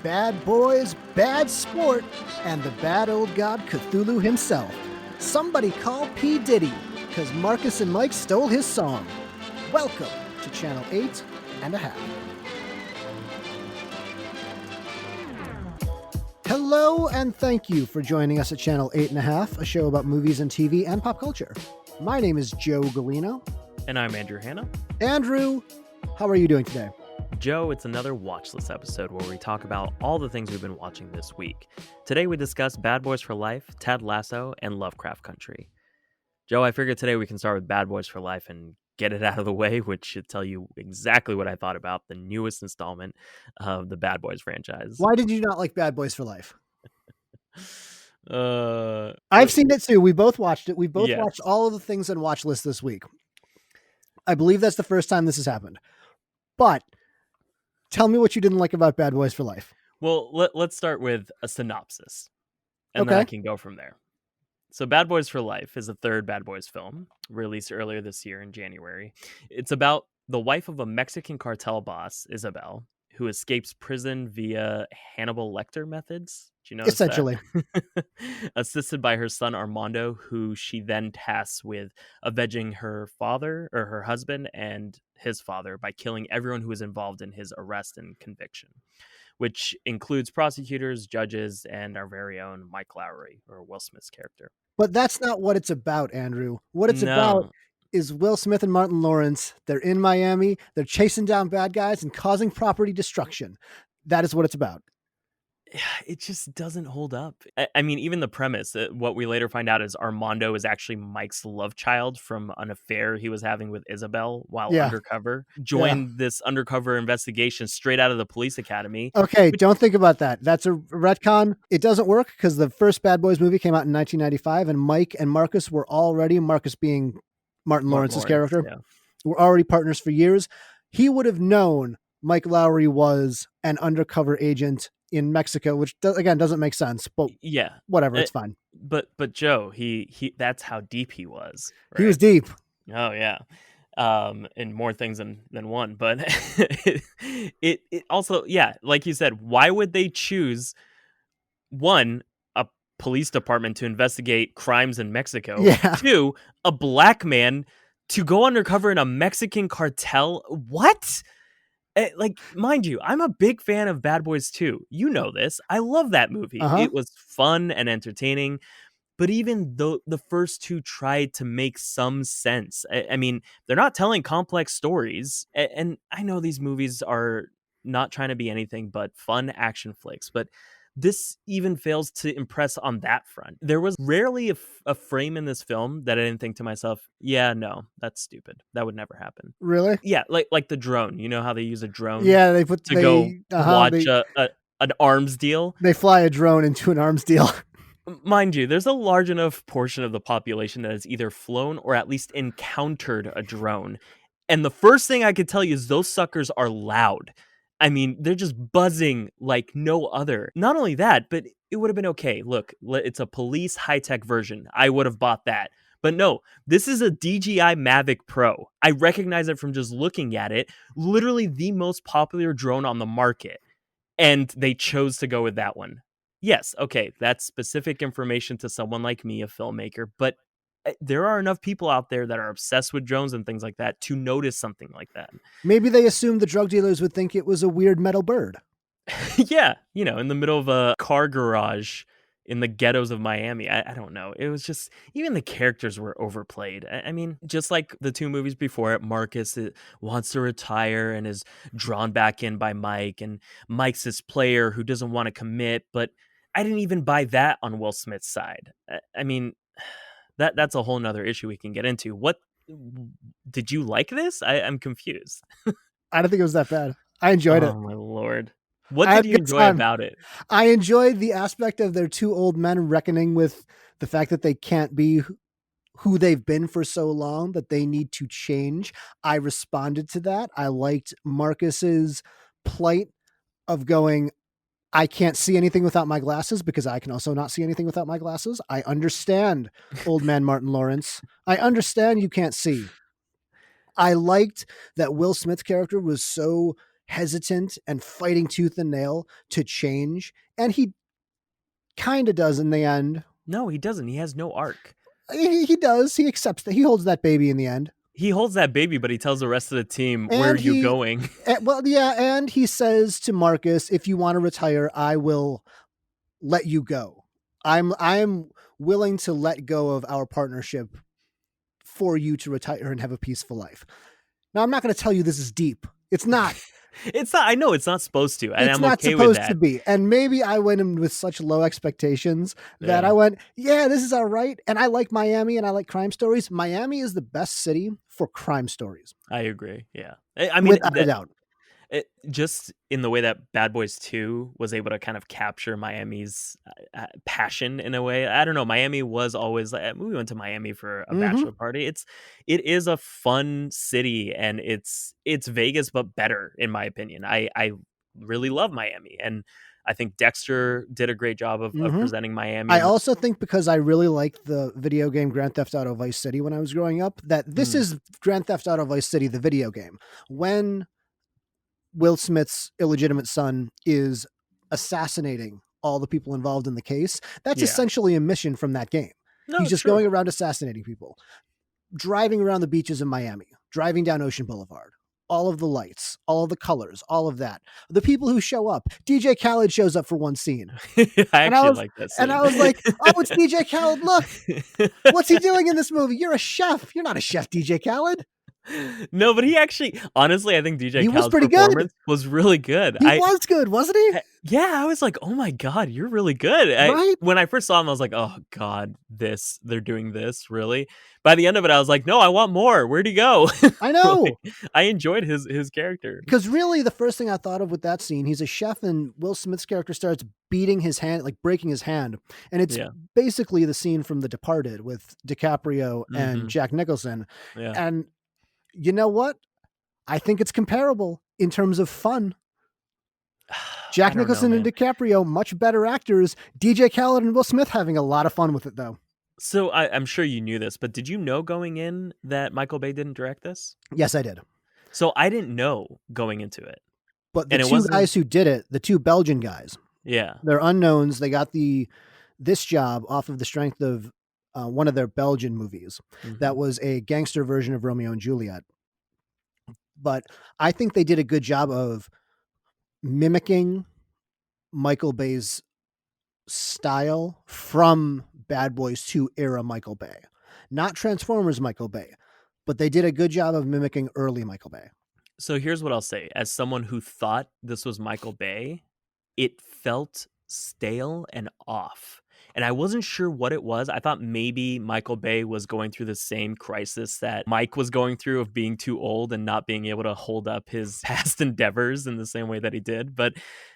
bad boys, bad sport, and the bad old god Cthulhu himself. Somebody call P. Diddy, because Marcus and Mike stole his song. Welcome to Channel 8.5. Hello, and thank you for joining us at Channel 8.5, a show about movies and TV and pop culture. My name is Joe Galino. And I'm Andrew Hanna. Andrew, how are you doing today? Joe, it's another Watchlist episode where we talk about all the things we've been watching this week. Today we discuss Bad Boys for Life, Ted Lasso, and Lovecraft Country. Joe, I figured today we can start with Bad Boys for Life and get it out of the way, which should tell you exactly what I thought about the newest installment of the Bad Boys franchise. Why did you not like Bad Boys for Life? I've seen it too. We both watched it. We both watched all of the things on Watchlist this week. I believe that's the first time this has happened. But tell me what you didn't like about Bad Boys for Life. Well, let's start with a synopsis, and then I can go from there. So Bad Boys for Life is the third Bad Boys film, released earlier this year in January. It's about the wife of a Mexican cartel boss, Isabel, who escapes prison via Hannibal Lecter methods. Do you know? Essentially. Assisted by her son Armando, who she then tasks with avenging her father or her husband and his father by killing everyone who was involved in his arrest and conviction, which includes prosecutors, judges, and our very own Mike Lowry, or Will Smith's character. But that's not what it's about, Andrew. What it's about is Will Smith and Martin Lawrence. They're in Miami. They're chasing down bad guys and causing property destruction. That is what it's about. It just doesn't hold up. I mean, even the premise, what we later find out is Armando is actually Mike's love child from an affair he was having with Isabel while undercover. Joined this undercover investigation straight out of the police academy. Okay, don't think about that. That's a retcon. It doesn't work because the first Bad Boys movie came out in 1995 and Mike and Marcus were already, Marcus being Martin Lawrence's character, were already partners for years. He would have known Mike Lowry was an undercover agent in Mexico, which again doesn't make sense, but whatever, it's fine. But Joe, he that's how deep he was. Right? He was deep. Oh yeah, in more things than one. But it also, like you said, why would they choose a police department to investigate crimes in Mexico? Two, a black man to go undercover in a Mexican cartel? What? Like, mind you, I'm a big fan of Bad Boys 2. You know this. I love that movie. It was fun and entertaining. But even though the first two tried to make some sense, I mean, they're not telling complex stories. And I know these movies are not trying to be anything but fun action flicks. But this even fails to impress on that front. There was rarely a frame in this film that I didn't think to myself, no, that's stupid. That would never happen. Really? Yeah, like the drone. You know how they use a drone? Yeah, watch an arms deal? They fly a drone into an arms deal. Mind you, there's a large enough portion of the population that has either flown or at least encountered a drone. And the first thing I could tell you is those suckers are loud. I mean, they're just buzzing like no other. Not only that, but it would have been okay. Look, it's a police high-tech version. I would have bought that. But no, this is a DJI Mavic Pro. I recognize it from just looking at it. Literally the most popular drone on the market. And they chose to go with that one. Yes, okay, that's specific information to someone like me, a filmmaker. But there are enough people out there that are obsessed with drones and things like that to notice something like that. Maybe they assumed the drug dealers would think it was a weird metal bird. Yeah, in the middle of a car garage in the ghettos of Miami. I don't know. It was just, even the characters were overplayed. I mean, just like the two movies before it, Marcus wants to retire and is drawn back in by Mike. And Mike's this player who doesn't want to commit. But I didn't even buy that on Will Smith's side. I mean, that's a whole nother issue we can get into. What did you like this? I'm confused. I don't think it was that bad. I enjoyed it. Oh my Lord. What did you enjoy about it? I enjoyed the aspect of their two old men reckoning with the fact that they can't be who they've been for so long, that they need to change. I responded to that. I liked Marcus's plight of going, I can't see anything without my glasses because I can also not see anything without my glasses. I understand, old man Martin Lawrence. I understand you can't see. I liked that Will Smith's character was so hesitant and fighting tooth and nail to change, and he kind of does in the end. No, he doesn't. He has no arc. He does. He accepts that he holds that baby in the end, He holds that baby, but he tells the rest of the team, "Where are and you going?" well, yeah, and he says to Marcus, "If you want to retire, I will let you go. I'm willing to let go of our partnership for you to retire and have a peaceful life." Now, I'm not going to tell you this is deep. It's not. It's not. I know it's not supposed to, and It's I'm not okay with supposed to that. be. And maybe I went in with such low expectations that I Yeah, went, yeah, this is all right. And I like Miami and I like crime stories. Miami is the best city for crime stories, I agree. Yeah, I mean without a that. doubt. Just in the way that Bad Boys 2 was able to kind of capture Miami's, passion in a way. I don't know, Miami was always like we went to Miami for a Hmm. bachelor party. It is a fun city, and it's Vegas, but better, in my opinion. I really love Miami, and I think Dexter did a great job of Hmm. presenting Miami I in the also think because I really liked the video game Grand Theft Auto Vice City when I was growing up, that this Mm, is Grand Theft Auto Vice City, the video game. When Will Smith's illegitimate son is assassinating all the people involved in the case, that's yeah. essentially a mission from that game. No, He's it's just true. going around assassinating people, driving around the beaches in Miami, driving down Ocean Boulevard, all of the lights, all of the colors, all of that. The people who show up. DJ Khaled shows up for one scene. I And I actually was like that and scene. I was like, "Oh, it's DJ Khaled. Look. What's he doing in this movie? You're a chef. You're not a chef, DJ Khaled." No, but he actually honestly, I think DJ He was Khaled's pretty good. performance was really good. He was good, wasn't he? Yeah, I was like, "Oh my god, you're really good." Right? When I first saw him, I was like, "Oh god, they're doing this, really?" By the end of it, I was like, "No, I want more. Where'd he go?" I Like, know. I enjoyed his character. Because really, the first thing I thought of with that scene, he's a chef, and Will Smith's character starts beating his hand, like breaking his hand. And it's Yeah. basically the scene from The Departed with DiCaprio and Mhm. Jack Nicholson. Yeah. And you know what? I think it's comparable in terms of fun. I Jack don't know, Nicholson and man. DiCaprio, much better actors. DJ Khaled and Will Smith having a lot of fun with it, though. So, I'm sure you knew this, but did you know going in that Michael Bay didn't direct this? Yes, I did. So, I didn't know going into it, But the and it two wasn't. guys who did it, the two Belgian guys, Yeah. they're unknowns. They got this job off of the strength of one of their Belgian movies that Mhm. was a gangster version of Romeo and Juliet. But I think they did a good job of mimicking Michael Bay's style from Bad Boys 2 era Michael Bay. Not Transformers Michael Bay, but they did a good job of mimicking early Michael Bay. So here's what I'll say. As someone who thought this was Michael Bay, it felt stale and off. And I wasn't sure what it was. I thought maybe Michael Bay was going through the same crisis that Mike was going through of being too old and not being able to hold up his past endeavors in the same way that he did. But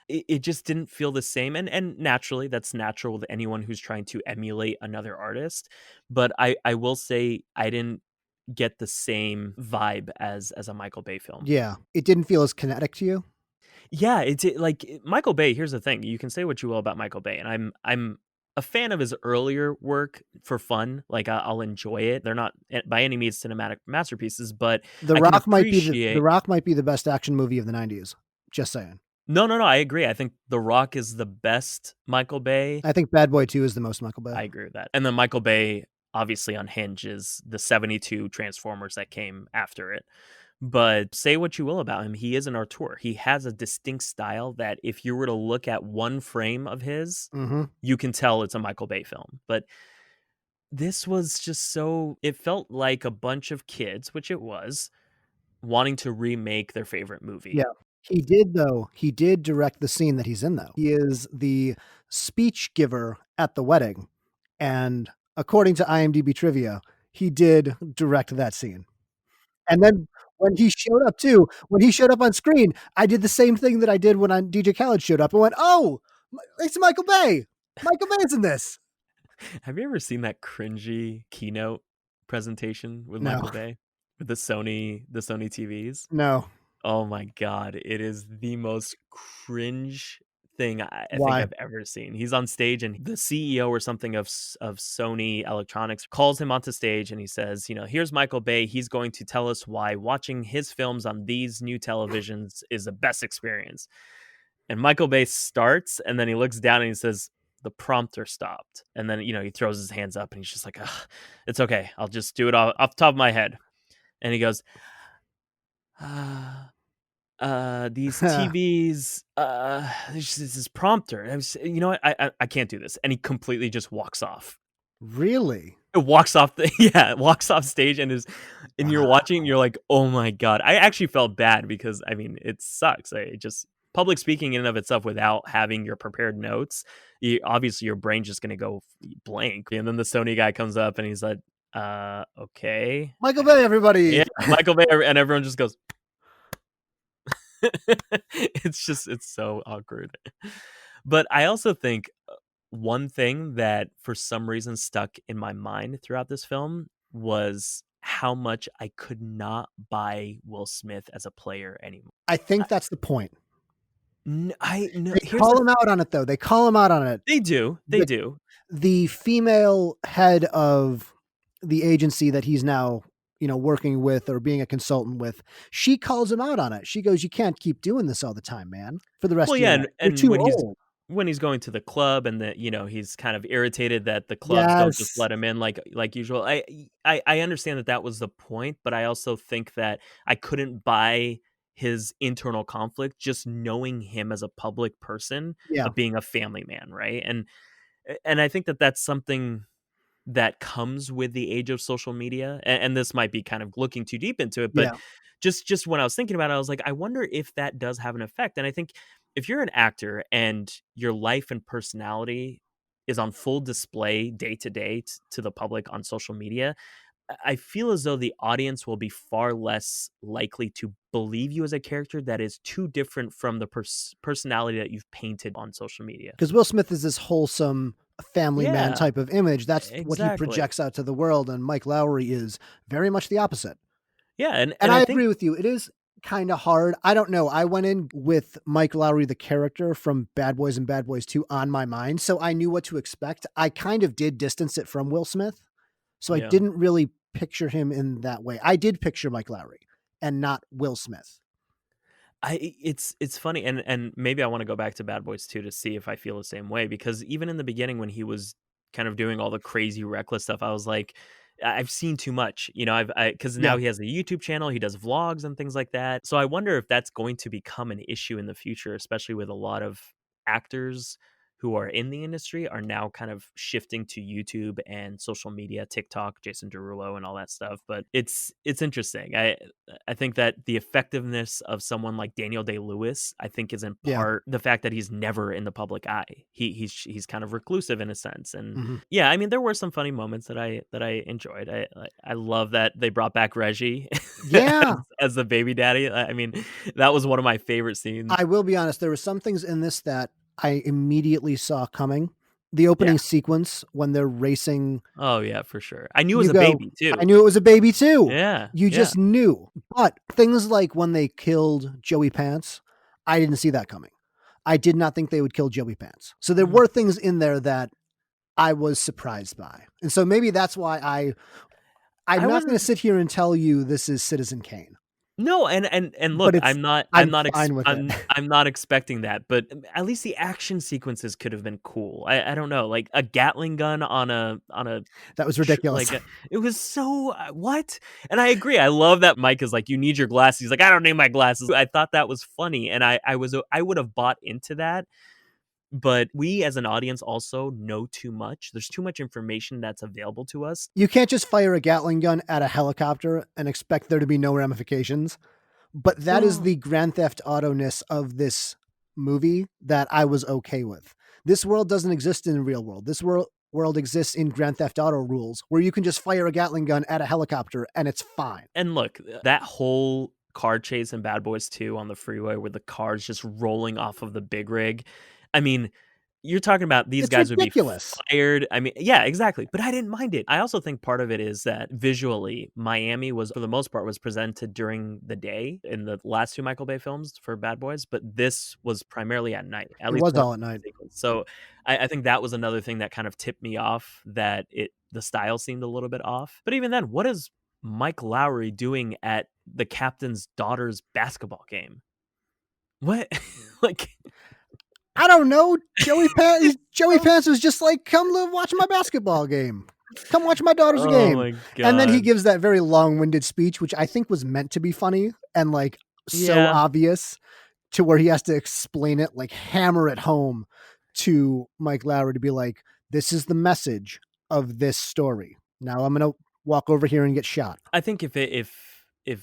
it just didn't feel the same. And naturally, that's natural with anyone who's trying to emulate another artist. But I will say I didn't get the same vibe as a Michael Bay film. Yeah, it didn't feel as kinetic to you. Yeah, Michael Bay. Here's the thing: you can say what you will about Michael Bay, and I'm a fan of his earlier work for fun. Like I'll enjoy it. They're not by any means cinematic masterpieces, but The I can Rock might be the appreciate. Rock might be the best action movie of the 90s. Just saying. No, no, no. I agree. I think The Rock is the best Michael Bay. I think Bad Boy 2 is the most Michael Bay. I agree with that. And then Michael Bay, obviously, on Hinge is the 72 Transformers that came after it. But say what you will about him, he is an auteur. He has a distinct style that if you were to look at one frame of his, Mhm. you can tell it's a Michael Bay film. But this was just so, it felt like a bunch of kids, which it was, wanting to remake their favorite Yeah. movie. He did, though. He did direct the scene that he's in, though. He is the speech giver at the wedding, and according to IMDb trivia, he did direct that scene. And then when he showed up on screen, I did the same thing that I did when DJ Khaled showed up. I went, "Oh, it's Michael Bay. Michael Bay's in this." Have you ever seen that cringy keynote presentation with No, Michael Bay with the Sony TVs? no. Oh my god, it is the most cringe thing I think Why? I've ever seen. He's on stage, and the CEO or something of Sony Electronics calls him onto stage, and he says, "Here's Michael Bay. He's going to tell us why watching his films on these new televisions is the best experience." And Michael Bay starts, and then he looks down and he says, "The prompter stopped." And then, he throws his hands up and he's just like, "Ugh, it's okay. I'll just do it off the top of my head." And he goes, these TVs, this prompter. And I was, you know what? I can't do this. And he completely just walks off. Really? It walks off walks off stage and you're Wow. watching, and you're like, "Oh my God." I actually felt bad because I mean, it sucks. It just public speaking in and of itself without having your prepared notes, obviously your brain's just gonna go blank. And then the Sony guy comes up and he's like, okay. Michael Bay, Yeah, everybody. Michael Bay, and everyone just goes, it's so awkward. But I also think one thing that for some reason stuck in my mind throughout this film was how much I could not buy Will Smith as a player anymore. I think that's the point. I no, They here's call the him out on it, though. They call him out on it. they The do. the female head of the agency that he's now, working with or being a consultant with, she calls him out on it. She goes, "You can't keep doing this all the time, man, for the rest Well, of your yeah, life. You're and too old." when he's going to the club and that he's kind of irritated that the clubs don't just Yes. let him in like usual. I understand that that was the point, but I also think that I couldn't buy his internal conflict just knowing him as a public person Yeah. of being a family man, right? And I think that that's something that comes with the age of social media, and this might be kind of looking too deep into it, but Yeah. just when I was thinking about it, I was like, I wonder if that does have an effect. And I think if you're an actor and your life and personality is on full display day to day to the public on social media, I feel as though the audience will be far less likely to believe you as a character that is too different from the personality that you've painted on social media. Because Will Smith is this wholesome family man Yeah, type of image. That's what he exactly. projects out to the world, and Mike Lowry is very much the opposite. Yeah, and And I I think agree with you. It is kinda hard. I don't know. I went in with Mike Lowry, the character from Bad Boys and Bad Boys 2 on my mind, so I knew what to expect. I kind of did distance it from Will Smith, so I yeah. didn't really picture him in that way. I did picture Mike Lowry and not Will Smith. It's funny, and maybe I wanna go back to Bad Boys 2 to see if I feel the same way, because even in the beginning when he was kind of doing all the crazy reckless stuff, I was like, I've seen too much." Because Yeah. now he has a YouTube channel, he does vlogs and things like that. So I wonder if that's going to become an issue in the future, especially with a lot of actors who are in the industry are now kind of shifting to YouTube and social media, TikTok, Jason Derulo and all that stuff. But it's interesting. I think that the effectiveness of someone like Daniel Day-Lewis, I think, is in Yeah. part the fact that he's never in the public eye. He's kind of reclusive in a sense. And Mhm. yeah, I mean, there were some funny moments that I enjoyed. I love that they brought back Reggie Yeah. as the baby daddy. I mean, that was one of my favorite scenes. I will be honest, there were some things in this that I immediately saw coming. The Yeah. opening sequence when they're racing, Oh yeah, for sure. I knew it was you a go, baby "I too. knew it was a baby too." Yeah, You yeah. just knew. But things like when they killed Joey Pants, I didn't see that coming. I did not think they would kill Joey Pants. So there Mm. were things in there that I was surprised by. And so maybe that's why I'm I not gonna wasn't. sit here and tell you this is Citizen Kane, No, and but look, it's I'm fine with it. I'm not expecting that, but at least the action sequences could have been cool. I don't know, like a Gatling gun on a That was ridiculous. it was so what? And I agree. I love that Mike is like, "You need your glasses." He's like, "I don't need my glasses." I thought that was funny, and I would have bought into that. But we as an audience also know too much. There's too much information that's available to us. You can't just fire a Gatling gun at a helicopter and expect there to be no ramifications. But that is Well, the Grand Theft Auto-ness of this movie that I was okay with. This world doesn't exist in the real world. This world exists in Grand Theft Auto rules where you can just fire a Gatling gun at a helicopter and it's fine. and look, that whole car chase in Bad Boys 2 on the freeway with the cars just rolling off of the big rig. I mean, you're talking about these It's guys would be ridiculous. fired. I mean, yeah, exactly. But I didn't mind it. I also think part of it is that visually, Miami was, for the most part, was presented during the day in the last two Michael Bay films for Bad Boys, but this was primarily at night, at It least was for all at the night. sequence. So I think that was another thing that kind of tipped me off, that the style seemed a little bit off. But even then, what is Mike Lowry doing at the captain's daughter's basketball game? What? Like, I don't know. Joey Pants was just like, "Come watch my basketball game. Come watch my daughter's oh game." my And then he god. gives that very long-winded speech, which I think was meant to be funny and like so Yeah. obvious to where he has to explain it, like hammer it home to Mike Lowry to be like, "This is the message of this story. Now I'm gonna walk over here and get shot." I think if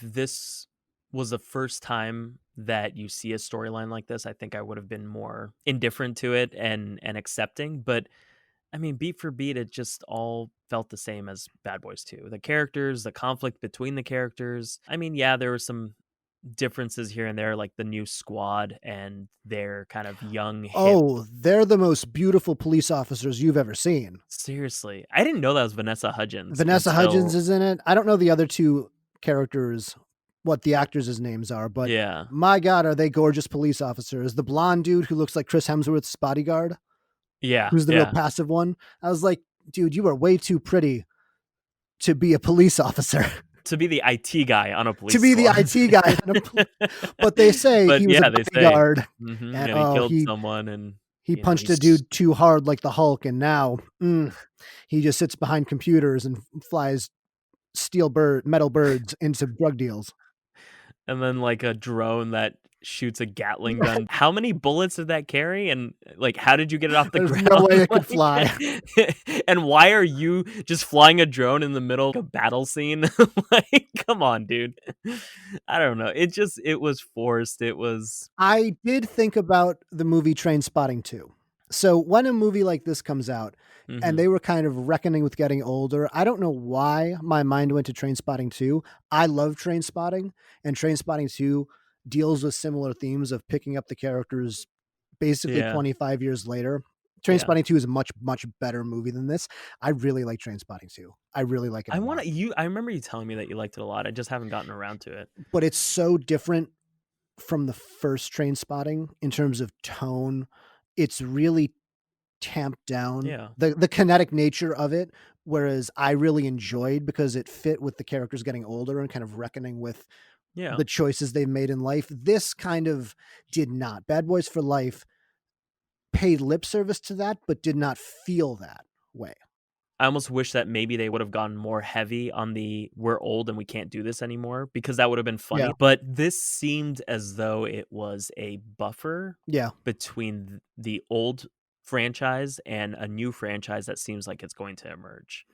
this was the first time that you see a storyline like this, I think I would have been more indifferent to it and accepting. But I mean, beat for beat, it just all felt the same as Bad Boys 2. The characters, the conflict between the characters. I mean, yeah, there were some differences here and there, like the new squad and their kind of young, hip. Oh, they're the most beautiful police officers you've ever seen. Seriously, I didn't know that was Vanessa Hudgens Vanessa Hudgens until, is in it. I don't know the other two characters, what the actors' names are, but yeah, my God, are they gorgeous police officers. The blonde dude who looks like Chris Hemsworth's bodyguard, yeah, who's the real yeah. passive one. I was like, dude, you are way too pretty to be a police officer, To be the IT guy on a to police be the squad. IT guy. But they say But he was a yeah, they say, bodyguard and and he killed someone, and, he punched a he's dude too hard like the Hulk, and now he just sits behind computers and flies metal birds into drug deals. and then, like, a drone that shoots a Gatling gun. How many bullets did that carry? And, like, how did you get it off the There's no ground? way it could Like, fly. and why are you just flying a drone in the middle of a battle scene? Like, come on, dude. I don't know. It was forced. It was I did think about the movie Trainspotting 2. So when a movie like this comes out and mhm, they were kind of reckoning with getting older, I don't know why my mind went to Trainspotting 2. I love Trainspotting, and Trainspotting 2 deals with similar themes of picking up the characters basically yeah, 25 years later. yeah. Trainspotting 2 is a much, much better movie than this. I really like Trainspotting 2. I really like it a lot. I remember you telling me that you liked it a lot. I just haven't gotten around to it. But it's so different from the first Trainspotting in terms of tone. It's really tamped down Yeah, the kinetic nature of it, whereas I really enjoyed because it fit with the characters getting older and kind of reckoning with yeah. the choices they've made in life. This kind of did not. Bad Boys for Life paid lip service to that, but did not feel that way. I almost wish that maybe they would have gone more heavy on the "we're old and we can't do this anymore," because that would have been Yeah. funny, but this seemed as though it was a buffer Yeah. between the old franchise and a new franchise that seems like it's going to emerge.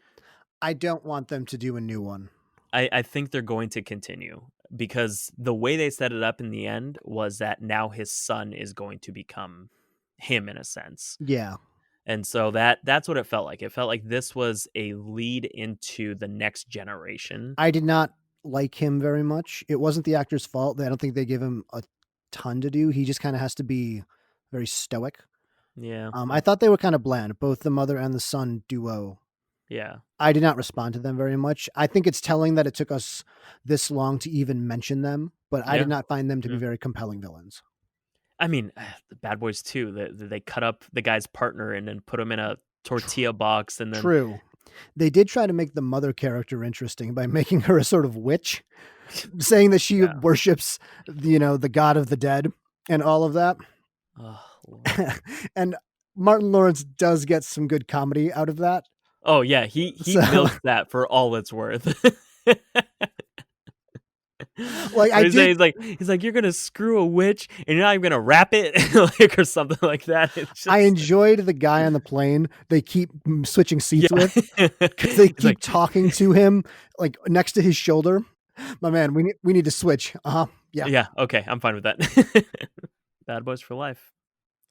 I don't want them to do a new one. I think they're going to continue, because the way they set it up in the end was that now his son is going to become him in a sense. Yeah. And so that's what it felt like. It felt like this was a lead into the next generation. I did not like him very much. It wasn't the actor's fault. I don't think they give him a ton to do. He just kind of has to be very stoic. Yeah. I thought they were kind of bland, both the mother and the son duo. Yeah. I did not respond to them very much. I think it's telling that it took us this long to even mention them, but I did Yeah. not find them to be Yeah. very compelling villains. I mean, the Bad Boys too. They cut up the guy's partner and then put him in a tortilla box, and then True. They did try to make the mother character interesting by making her a sort of witch, saying that she yeah. worships, the god of the dead and all of that. Oh, Lord. And Martin Lawrence does get some good comedy out of that. Oh yeah, he So, milked that for all it's worth. like, I Or did he's like, "You're gonna screw a witch and you're not even gonna wrap it," like, or something like that. It's I just enjoyed the guy on the plane they keep switching yeah. seats with, because they He's like, keep talking to him, like, next to his shoulder. "My man, we need to switch." "Uh-huh. Yeah." "Yeah, okay, I'm fine with that." Bad Boys for life.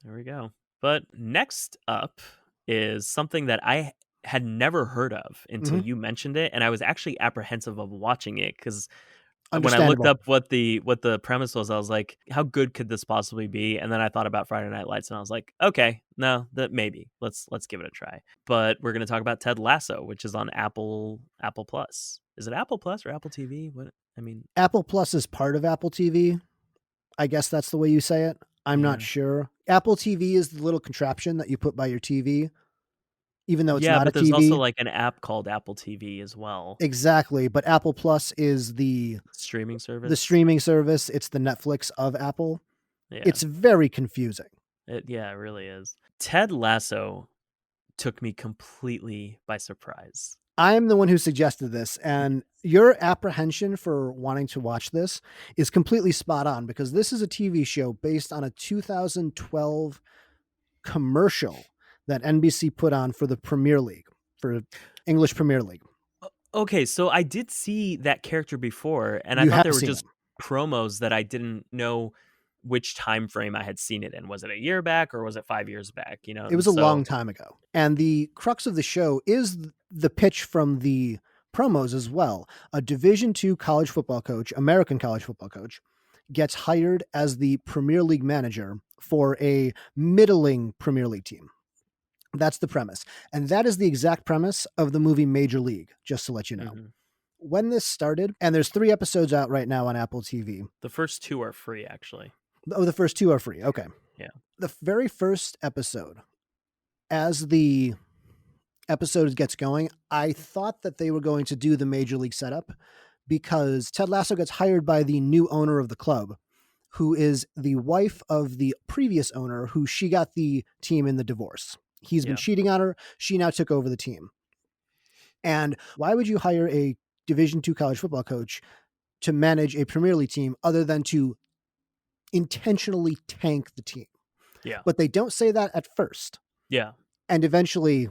There we go. But next up is something that I had never heard of until Mhm. you mentioned it, and I was actually apprehensive of watching it because when I looked Understandable. up what the premise was, I was like, how good could this possibly be? And then I thought about Friday Night Lights, and I was like, okay, no, that maybe let's give it a try. But we're gonna talk about Ted Lasso, which is on Apple Plus. Is it Apple Plus or Apple TV? What I mean, Apple Plus is part of Apple TV. I guess that's the way you say it. I'm not yeah, sure. Apple TV is the little contraption that you put by your TV, even though it's yeah, not a but there's also TV. like an app called Apple TV as well, Exactly, but Apple Plus is streaming the service. streaming service. It's the Netflix of Apple. Yeah, It's very confusing. it really is. Ted Lasso took me completely by surprise. I am the one who suggested this, and your apprehension for wanting to watch this is completely spot on because this is a TV show based on a 2012 commercial that NBC put on for the Premier League, for English Premier League. Okay, so I did see that character before, and I You thought have they were seen just him. promos that I didn't know which time frame I had seen it in. Was it a year back or was it 5 years back? It And was a so long time ago. And the crux of the show is the pitch from the promos as well. A Division II college football coach, American college football coach, gets hired as the Premier League manager for a middling Premier League team. That's the premise. And that is the exact premise of the movie Major League, just to let you know. mhm. When this started, and there's 3 episodes out right now on Apple TV. The first 2 are free actually. Oh, the first 2 are free. Okay. Yeah. The very first episode, as the episode gets going, I thought that they were going to do the Major League setup because Ted Lasso gets hired by the new owner of the club, who is the wife of the previous owner, who she got the team in the divorce. He's been Yeah. cheating on her. She now took over the team. And why would you hire a Division II college football coach to manage a Premier League team other than to intentionally tank the team? Yeah. But they don't say that at first. Yeah. And eventually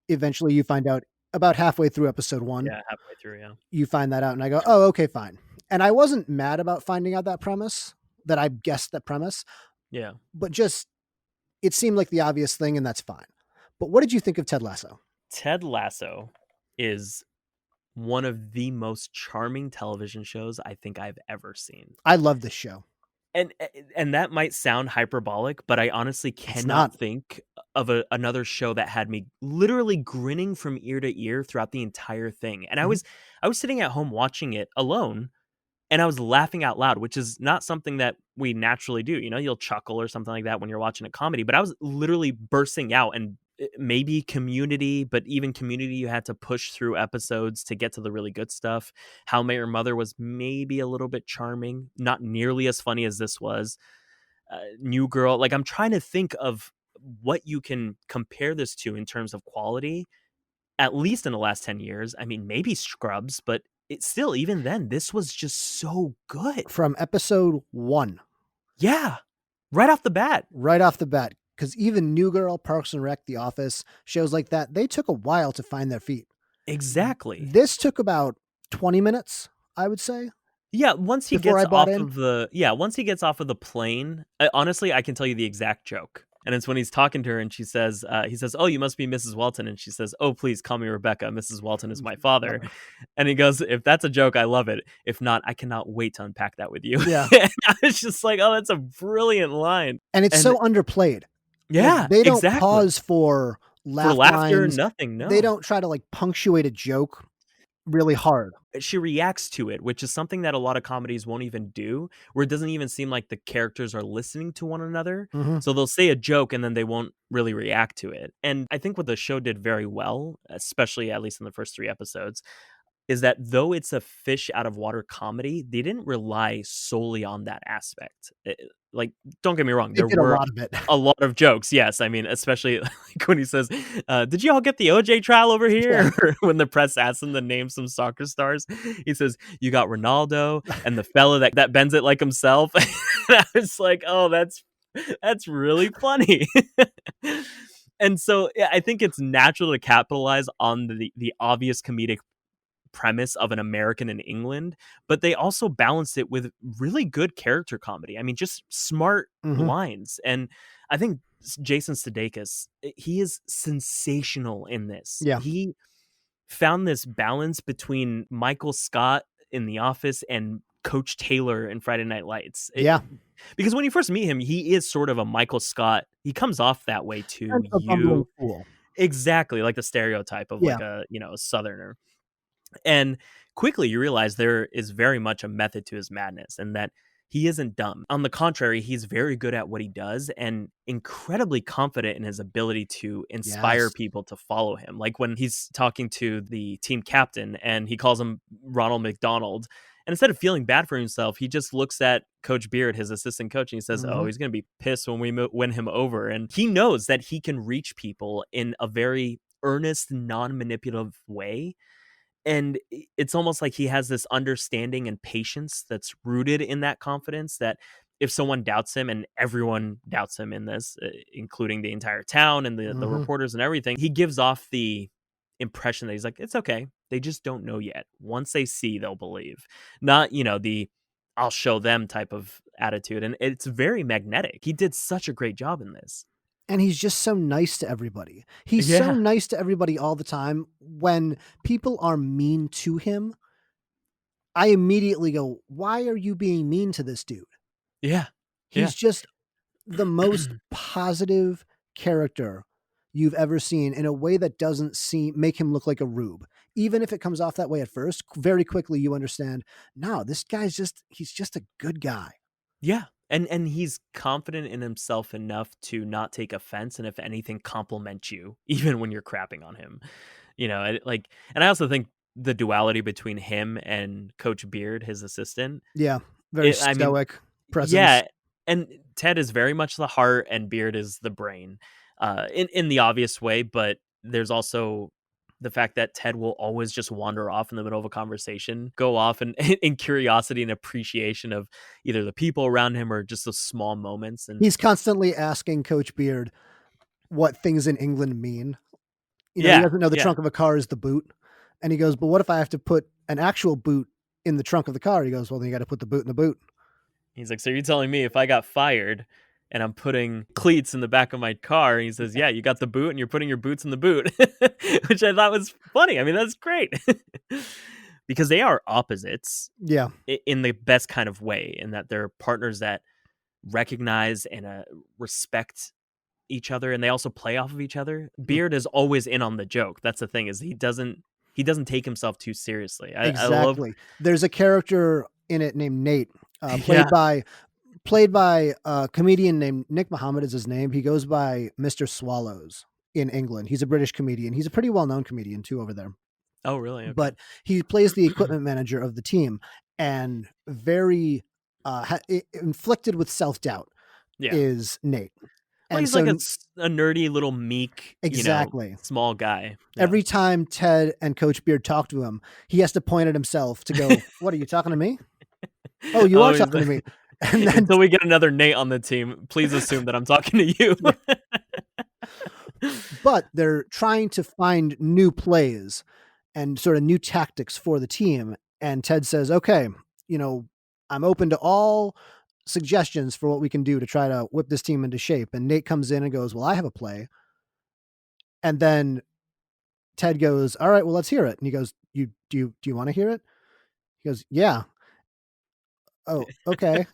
you find out about halfway through episode 1, Yeah, halfway through, yeah. you find that out and I go, "Oh, okay, fine." And I wasn't mad about finding out that premise, that I guessed that premise, Yeah. but just it seemed like the obvious thing and that's fine. But what did you think of Ted Lasso? Ted Lasso is one of the most charming television shows I think I've ever seen. I love this show. And that might sound hyperbolic, but I honestly It's cannot not. think of another show that had me literally grinning from ear to ear throughout the entire thing. And Mhm. I was sitting at home watching it alone, and I was laughing out loud, which is not something that we naturally do. You'll chuckle or something like that when you're watching a comedy, but I was literally bursting out. And maybe Community, but even Community, you had to push through episodes to get to the really good stuff. How I Met Your Mother was maybe a little bit charming, not nearly as funny as this was. New Girl, like I'm trying to think of what you can compare this to in terms of quality, at least in the last 10 years. I mean, maybe Scrubs, but it's still, even then, this was just so good. From episode 1, Yeah, right off the bat. right off the bat, because even New Girl, Parks and Rec, The Office, shows like that, they took a while to find their feet. Exactly. This took about 20 minutes, I would say, Yeah, once he before gets I bought off in. of once he gets off of the plane, honestly, I can tell you the exact joke. And it's when he's talking to her and he says, "Oh, you must be Mrs. Welton." And she says, "Oh, please call me Rebecca. Mrs. Welton is my father." And he goes, "If that's a joke, I love it. If not, I cannot wait to unpack that with you." Yeah. And I was just like, "Oh, that's a brilliant line." And it's And so underplayed. Like, yeah, they don't exactly. pause for For laugh laughter, lines. nothing, They no. don't try to, like, punctuate a joke really hard. She reacts to it, which is something that a lot of comedies won't even do, where it doesn't even seem like the characters are listening to one another. Mhm. So they'll say a joke and then they won't really react to it. And I think what the show did very well, especially at least in the first 3 episodes, is that though it's a fish out of water comedy, they didn't rely solely on that aspect. Like, don't get me wrong, They there did a were lot of it. a lot of jokes. Yes, I mean, especially like when he says, "Did you all get the OJ trial over Yeah. here?" Or when the press asks him to name some soccer stars, he says, "You got Ronaldo and the fella that bends it like himself." And I was like, "Oh, that's really funny." And so yeah, I think it's natural to capitalize on the obvious comedic premise of an American in England, but they also balanced it with really good character comedy. I mean, just smart Mhm. lines. And I think Jason Sudeikis, he is sensational in this. Yeah. He found this balance between Michael Scott in The Office and Coach Taylor in Friday Night Lights. Yeah. Because when you first meet him, he is sort of a Michael Scott. He comes off that way to And a bumbling you. fool. Exactly, like the stereotype of Yeah. like a Southerner. And quickly you realize there is very much a method to his madness and that he isn't dumb. On the contrary, he's very good at what he does and incredibly confident in his ability to inspire Yes. people to follow him. Like when he's talking to the team captain and he calls him Ronald McDonald. And instead of feeling bad for himself, he just looks at Coach Beard, his assistant coach, and he says, "Oh, Mhm. he's going to be pissed when we win him over." And he knows that he can reach people in a very earnest, non-manipulative way, and it's almost like he has this understanding and patience that's rooted in that confidence that if someone doubts him, and everyone doubts him in this, including the entire town and the Mhm. reporters and everything, he gives off the impression that he's like, it's okay, they just don't know yet. Once they see, they'll believe. Not, the I'll show them type of attitude. And it's very magnetic. He did such a great job in this. And he's just so nice to everybody. He's so Yeah. nice to everybody all the time. When people are mean to him, I immediately go, "Why are you being mean to this dude?" Yeah. Yeah. He's just the most positive character you've ever seen in a way that doesn't make him look like a rube. Even if it comes off that way at first, very quickly you understand, no, this guy's he's just a good guy. Yeah. And he's confident in himself enough to not take offense and if anything compliment you even when you're crapping on him. And I also think the duality between him and Coach Beard, his assistant, Yeah, very I mean, stoic presence. yeah, and Ted is very much the heart and Beard is the brain. In the obvious way, but there's also the fact that Ted will always just wander off in the middle of a conversation, go off and in curiosity and appreciation of either the people around him or just those small moments. And He's constantly asking Coach Beard what things in England mean. He yeah, doesn't know the yeah. trunk of a car is the boot. And he goes, "But what if I have to put an actual boot in the trunk of the car?" He goes, "Well, then you got to put the boot in the boot." He's like, so you're telling me if I got fired and I'm putting cleats in the back of my car, and he says, yeah, you got the boot and you're putting your boots in the boot, which I thought was funny. I mean, that's great because they are opposites Yeah. in the best kind of way, in that they're partners that recognize and respect each other, and they also play off of each other. Mm, Beard is always in on the joke. That's the thing, is he doesn't take himself too seriously. I love. exactly. There's a character in it named Nate, Yeah. played by a comedian named Nick Muhammad is his name. He goes by Mr. Swallows in England. He's a British comedian. He's a pretty well-known comedian too over there. Oh, really? Okay. But he plays the equipment manager of the team, and very inflicted with self-doubt Yeah. is Nate. Well, And he's like so a nerdy little meek, exactly. small guy. Yeah. Every time Ted and Coach Beard talk to him, he has to point at himself to go, "What are you talking to me? Oh, you are He's talking to me." like, And then until we get another Nate on the team, please assume that I'm talking to you. but they're trying to find new plays and sort of new tactics for the team. And Ted says, "Okay, I'm open to all suggestions for what we can do to try to whip this team into shape." And Nate comes in and goes, "Well, I have a play." And then Ted goes, "All right, well, let's hear it." And he goes, "Do you want to hear it?" He goes, "Yeah." "Oh, okay."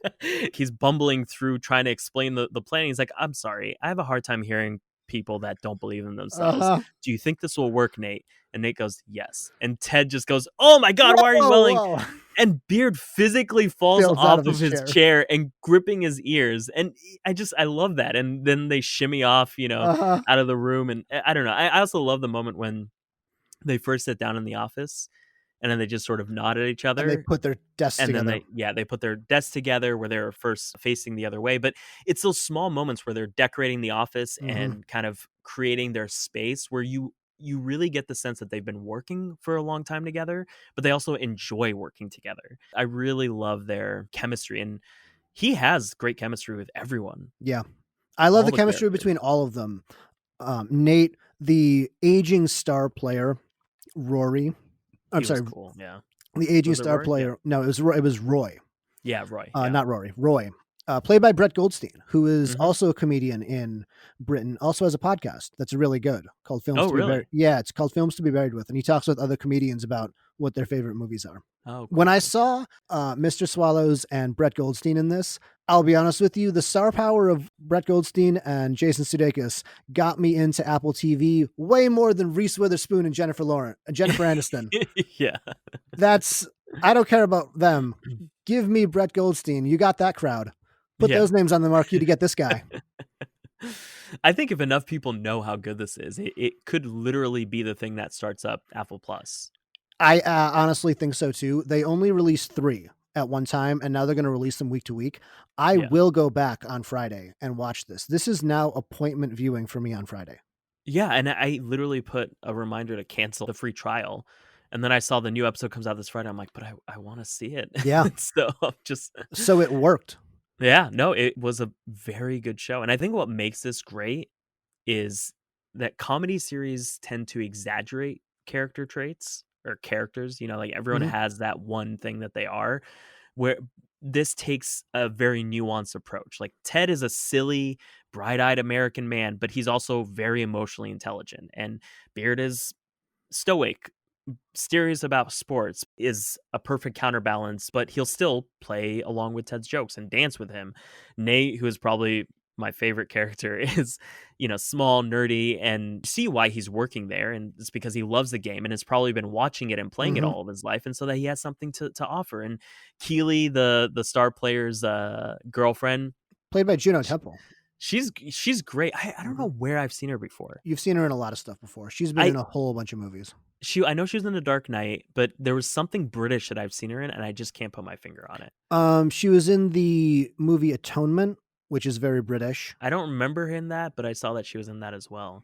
He's bumbling through trying to explain the plan. He's like, I'm sorry, I have a hard time hearing people that don't believe in themselves. Uh-huh. Do you think this will work, Nate? And Nate goes, yes. And Ted just goes, oh my God, why are you Whoa, yelling? whoa. And Beard physically falls Falls out off of of his his chair. chair and gripping his ears. And I love that. And then they shimmy off, Uh-huh. out of the room. And I don't know. I also love the moment when they first sit down in the office and then they just sort of nod at each And they other. put their desks And then together. they put their desks together where they're first facing the other way. But it's those small moments where they're decorating the office Mhm. and kind of creating their space where you really get the sense that they've been working for a long time together, but they also enjoy working together. I really love their chemistry, and he has great chemistry with everyone, Yeah. I love all the the chemistry characters. between all of them. Nate, the aging star player, Rory. I'm He was sorry, cool. Yeah. the aging Was it star Rory? Yeah. player. No, it was Roy. Yeah. Roy. Yeah. Not Rory. Roy. Played by Brett Goldstein, who is Hmm. also a comedian in Britain, also has a podcast that's really good called Films Oh, to Be Buried. really? Yeah, it's called Films to Be Buried With, and he talks with other comedians about what their favorite movies are. Oh, When I cool. saw Mr. Swallows and Brett Goldstein in this, I'll be honest with you, the star power of Brett Goldstein and Jason Sudeikis got me into Apple TV way more than Reese Witherspoon and Jennifer Aniston. Yeah. That's I don't care about them. Give me Brett Goldstein. You got that crowd. Put Yeah. those names on the marquee to get this guy. I think if enough people know how good this is, it could literally be the thing that starts up Apple Plus. I honestly think so too. They only released 3 at one time, and now they're going to release them week to week. I Yeah. will go back on Friday and watch this. This is now appointment viewing for me on Friday. Yeah, and I literally put a reminder to cancel the free trial, and then I saw the new episode comes out this Friday. I'm like, but I want to see it. Yeah. So I'm just So it worked. yeah, no, it was a very good show, and I think what makes this great is that comedy series tend to exaggerate character traits or characters. Like everyone Mhm. has that one thing that they are. Where this takes a very nuanced approach. Like Ted is a silly, bright-eyed American man, but he's also very emotionally intelligent. And Beard is stoic, serious about sports, is a perfect counterbalance, but he'll still play along with Ted's jokes and dance with him. Nate, who is probably my favorite character, is, small, nerdy, and see why he's working there. And it's because he loves the game and has probably been watching it and playing it Mhm. all of his life. And so that he has something to offer. And Keely, the star player's girlfriend, Played by Juno sh- Temple. she's great. I don't know Mhm. where I've seen her before. You've seen her in a lot of stuff before. She's been I in a whole bunch of movies. I know she was in The Dark Knight, but there was something British that I've seen her in, and I just can't put my finger on it. She was in the movie Atonement, which is very British. I don't remember her in that, but I saw that she was in that as well.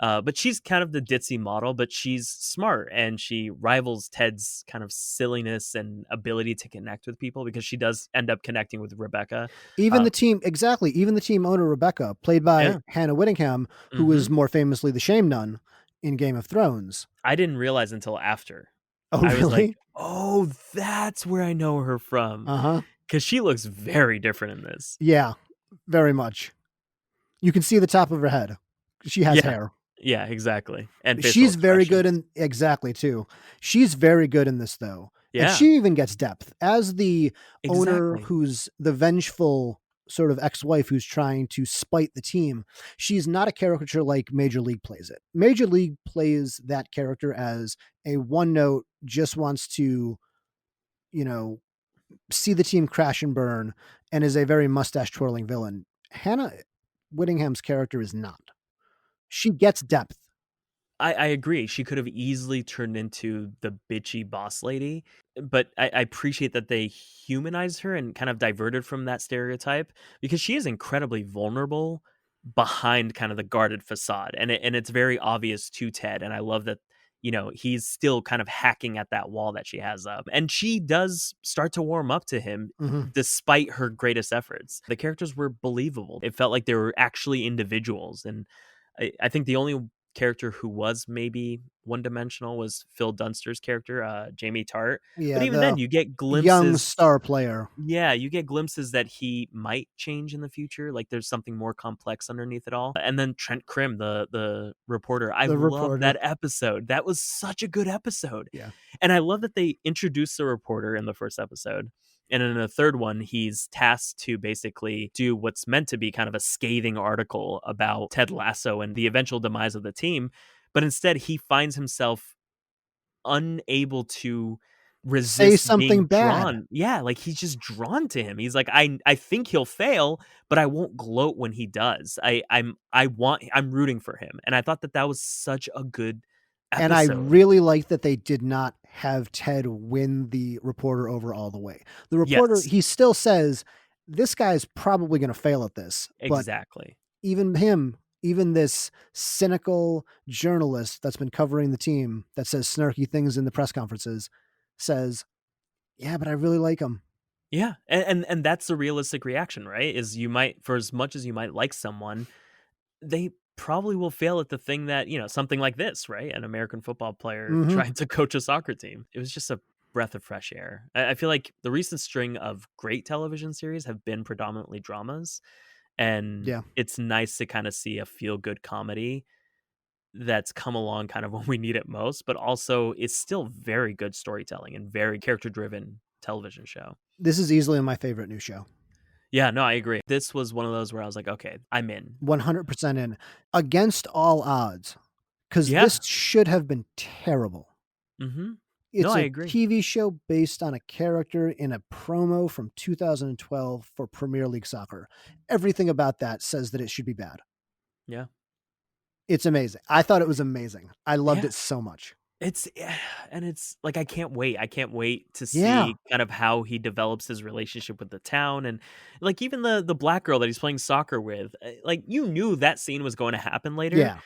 But she's kind of the ditzy model, but she's smart and she rivals Ted's kind of silliness and ability to connect with people because she does end up connecting with Rebecca. Even Uh, the team exactly, even the team owner, Rebecca, played by yeah. Hannah Whittingham, who hmm was more famously the Shame Nun in Game of Thrones. I didn't realize until after. Oh, I was like, really? oh, that's where I know her from. Uh-huh. Because she looks very different in this. Yeah, very much. You can see the top of her head. She has Yeah. hair. Yeah, exactly. And facial She's very good expressions. in exactly too. She's very good in this though. And Yeah, she even gets depth as the owner exactly. who's the vengeful sort of ex-wife who's trying to spite the team. She's not a caricature like Major League plays it. Major League plays that character as a one note, just wants to, you know, see the team crash and burn and is a very mustache twirling villain. Hannah Whittingham's character is not. She gets depth. I agree. She could have easily turned into the bitchy boss lady, but I appreciate that they humanized her and kind of diverted from that stereotype because she is incredibly vulnerable behind kind of the guarded facade, and it's very obvious to Ted. And I love that he's still kind of hacking at that wall that she has up, and she does start to warm up to him Mhm. despite her greatest efforts. The characters were believable. It felt like they were actually individuals, and I think the only character who was maybe one dimensional was Phil Dunster's character, Jamie Tart. But Yeah, even then, the you get young glimpses. star player, Yeah, you get glimpses that he might change in the future. Like there's something more complex underneath it all. And then Trent Krim, the reporter, I the love reporter. that episode. That was such a good episode. Yeah. And I love that they introduced the reporter in the first episode. And in the third one, he's tasked to basically do what's meant to be kind of a scathing article about Ted Lasso and the eventual demise of the team. But instead, he finds himself unable to Say resist something being bad. drawn. Yeah, like he's just drawn to him. He's like, I think he'll fail, but I won't gloat when he does. I'm rooting for him. And I thought that was such a good And I episode. really like that they did not have Ted win the reporter over all the way. The reporter, Yes, he still says, this guy's probably going to fail at this. But exactly. even him, even this cynical journalist that's been covering the team that says snarky things in the press conferences says, yeah, but I really like him. Yeah. And that's the realistic reaction, right? Is you might, for as much as you might like someone, they probably will fail at the thing that, something like this, right? An American football player Hmm. trying to coach a soccer team. It was just a breath of fresh air. I feel like the recent string of great television series have been predominantly dramas. And Yeah. it's nice to kind of see a feel good comedy that's come along kind of when we need it most, but also it's still very good storytelling and very character driven television show. This is easily my favorite new show. Yeah, no, I agree. This was one of those where I was like, okay, I'm in. 100% in. Against all odds, because Yeah. this should have been terrible. Hmm. No, It's I a agree. TV show based on a character in a promo from 2012 for Premier League soccer. Everything about that says that it should be bad. Yeah. It's amazing. I thought it was amazing. I loved Yeah. it so much. It's and it's like I can't wait. I can't wait to Yeah. see kind of how he develops his relationship with the town and like even the black girl that he's playing soccer with. Like you knew that scene was going to happen later, Yeah.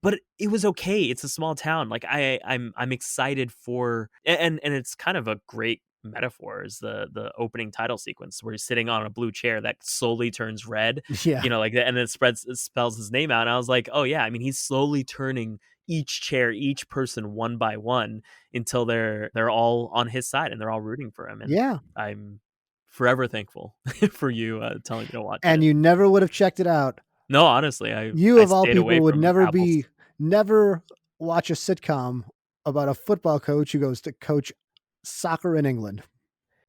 but it was okay. It's a small town. Like I'm excited for and it's kind of a great metaphor is the opening title sequence where he's sitting on a blue chair that slowly turns red, Yeah. like that, and it spells his name out. And I was like, oh yeah, I mean he's slowly turning each chair, each person one by one until they're all on his side and they're all rooting for him. And Yeah. I'm forever thankful for you telling me to watch And it. you never would have checked it out. No, honestly, You I of all stayed away people would from Apple's. never watch a sitcom about a football coach who goes to coach soccer in England.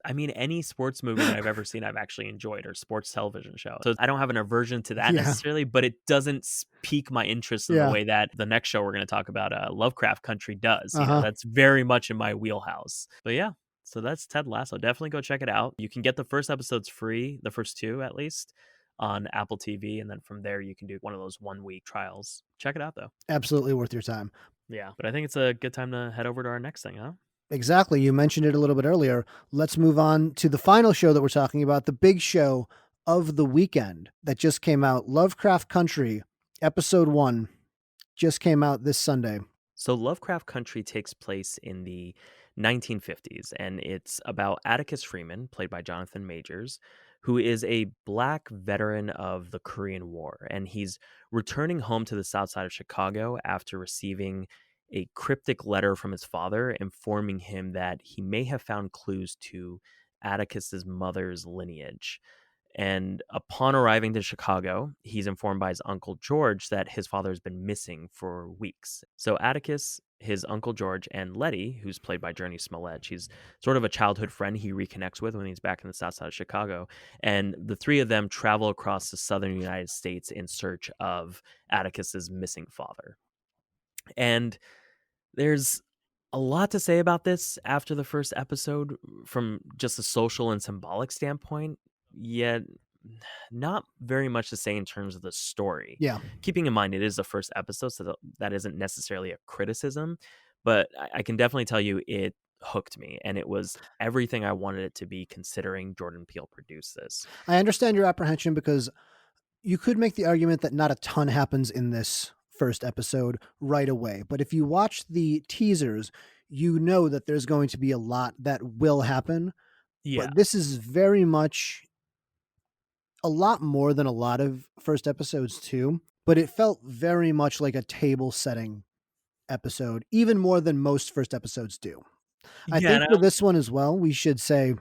I mean, any sports movie that I've ever seen, I've actually enjoyed, or sports television show. So I don't have an aversion to that Yeah. necessarily, but it doesn't pique my interest in the Yeah. way that the next show we're going to talk about, Lovecraft Country, does. Uh-huh. That's very much in my wheelhouse. But yeah, so that's Ted Lasso. Definitely go check it out. You can get the first episodes free, the first two at least, on Apple TV, and then from there you can do one of those 1 week trials. Check it out though. Absolutely worth your time. Yeah, but I think it's a good time to head over to our next thing, huh? Exactly. You mentioned it a little bit earlier. Let's move on to the final show that we're talking about, the big show of the weekend that just came out. Lovecraft Country, episode 1, just came out this Sunday. So Lovecraft Country takes place in the 1950s, and it's about Atticus Freeman, played by Jonathan Majors, who is a black veteran of the Korean War, and he's returning home to the south side of Chicago after receiving a cryptic letter from his father informing him that he may have found clues to Atticus's mother's lineage. And upon arriving to Chicago, he's informed by his uncle George that his father has been missing for weeks. So Atticus, his uncle George, and Letty, who's played by Journey Smollett, she's sort of a childhood friend he reconnects with when he's back in the south side of Chicago. And the three of them travel across the southern United States in search of Atticus's missing father. And there's a lot to say about this after the first episode from just a social and symbolic standpoint, yet not very much to say in terms of the story. Yeah. Keeping in mind it is the first episode, so that isn't necessarily a criticism, but I can definitely tell you it hooked me, and it was everything I wanted it to be considering Jordan Peele produced this. I understand your apprehension because you could make the argument that not a ton happens in this first episode right away. But if you watch the teasers, you know that there's going to be a lot that will happen. Yeah. But this is very much a lot more than a lot of first episodes, too. But it felt very much like a table setting episode, even more than most first episodes do. I Yeah, think for this one as well, we should say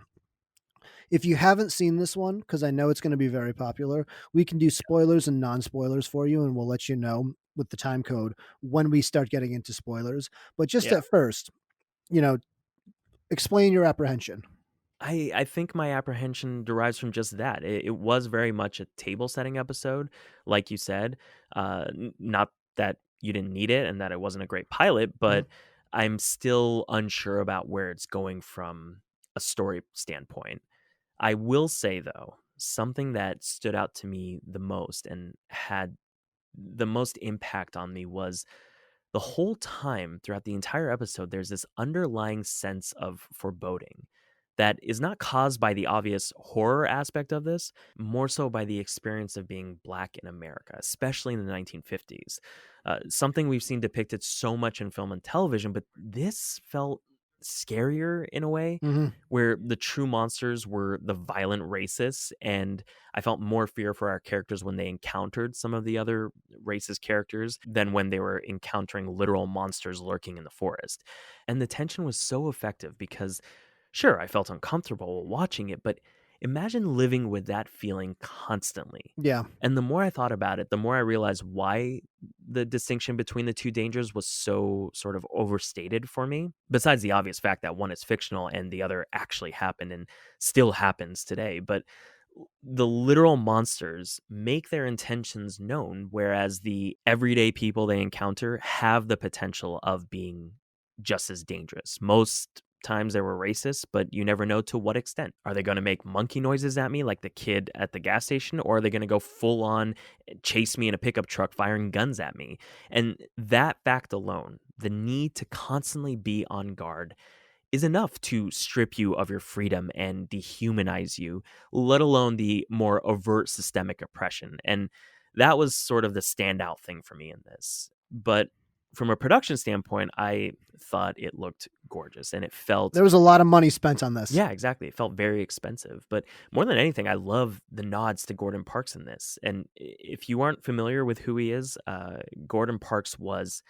if you haven't seen this one, because I know it's going to be very popular, we can do spoilers and non spoilers for you, and we'll let you know with the time code when we start getting into spoilers. But just yeah. at first, you know, explain your apprehension. I think my apprehension derives from just that. It was very much a table setting episode, like you said. Not that you didn't need it and that it wasn't a great pilot, Mhm. but I'm still unsure about where it's going from a story standpoint. I will say, though, something that stood out to me the most and had the most impact on me was the whole time throughout the entire episode, there's this underlying sense of foreboding that is not caused by the obvious horror aspect of this, more so by the experience of being black in America, especially in the 1950s. Something we've seen depicted so much in film and television, but this felt scarier in a way Mhm. where the true monsters were the violent racists, and I felt more fear for our characters when they encountered some of the other racist characters than when they were encountering literal monsters lurking in the forest. And the tension was so effective because sure, I felt uncomfortable watching it, but Imagine living with that feeling constantly. Yeah. And the more I thought about it, the more I realized why the distinction between the two dangers was so sort of overstated for me. Besides the obvious fact that one is fictional and the other actually happened and still happens today. But the literal monsters make their intentions known, whereas the everyday people they encounter have the potential of being just as dangerous. Most times they were racist, but you never know to what extent. Are they going to make monkey noises at me like the kid at the gas station, or are they going to go full on chase me in a pickup truck firing guns at me? And that fact alone, the need to constantly be on guard, is enough to strip you of your freedom and dehumanize you, let alone the more overt systemic oppression. And that was sort of the standout thing for me in this. But from a production standpoint, I thought it looked gorgeous and it felt, There was a lot of money spent on this. yeah, exactly. It felt very expensive. But more than anything, I love the nods to Gordon Parks in this. And if you aren't familiar with who he is, Gordon Parks was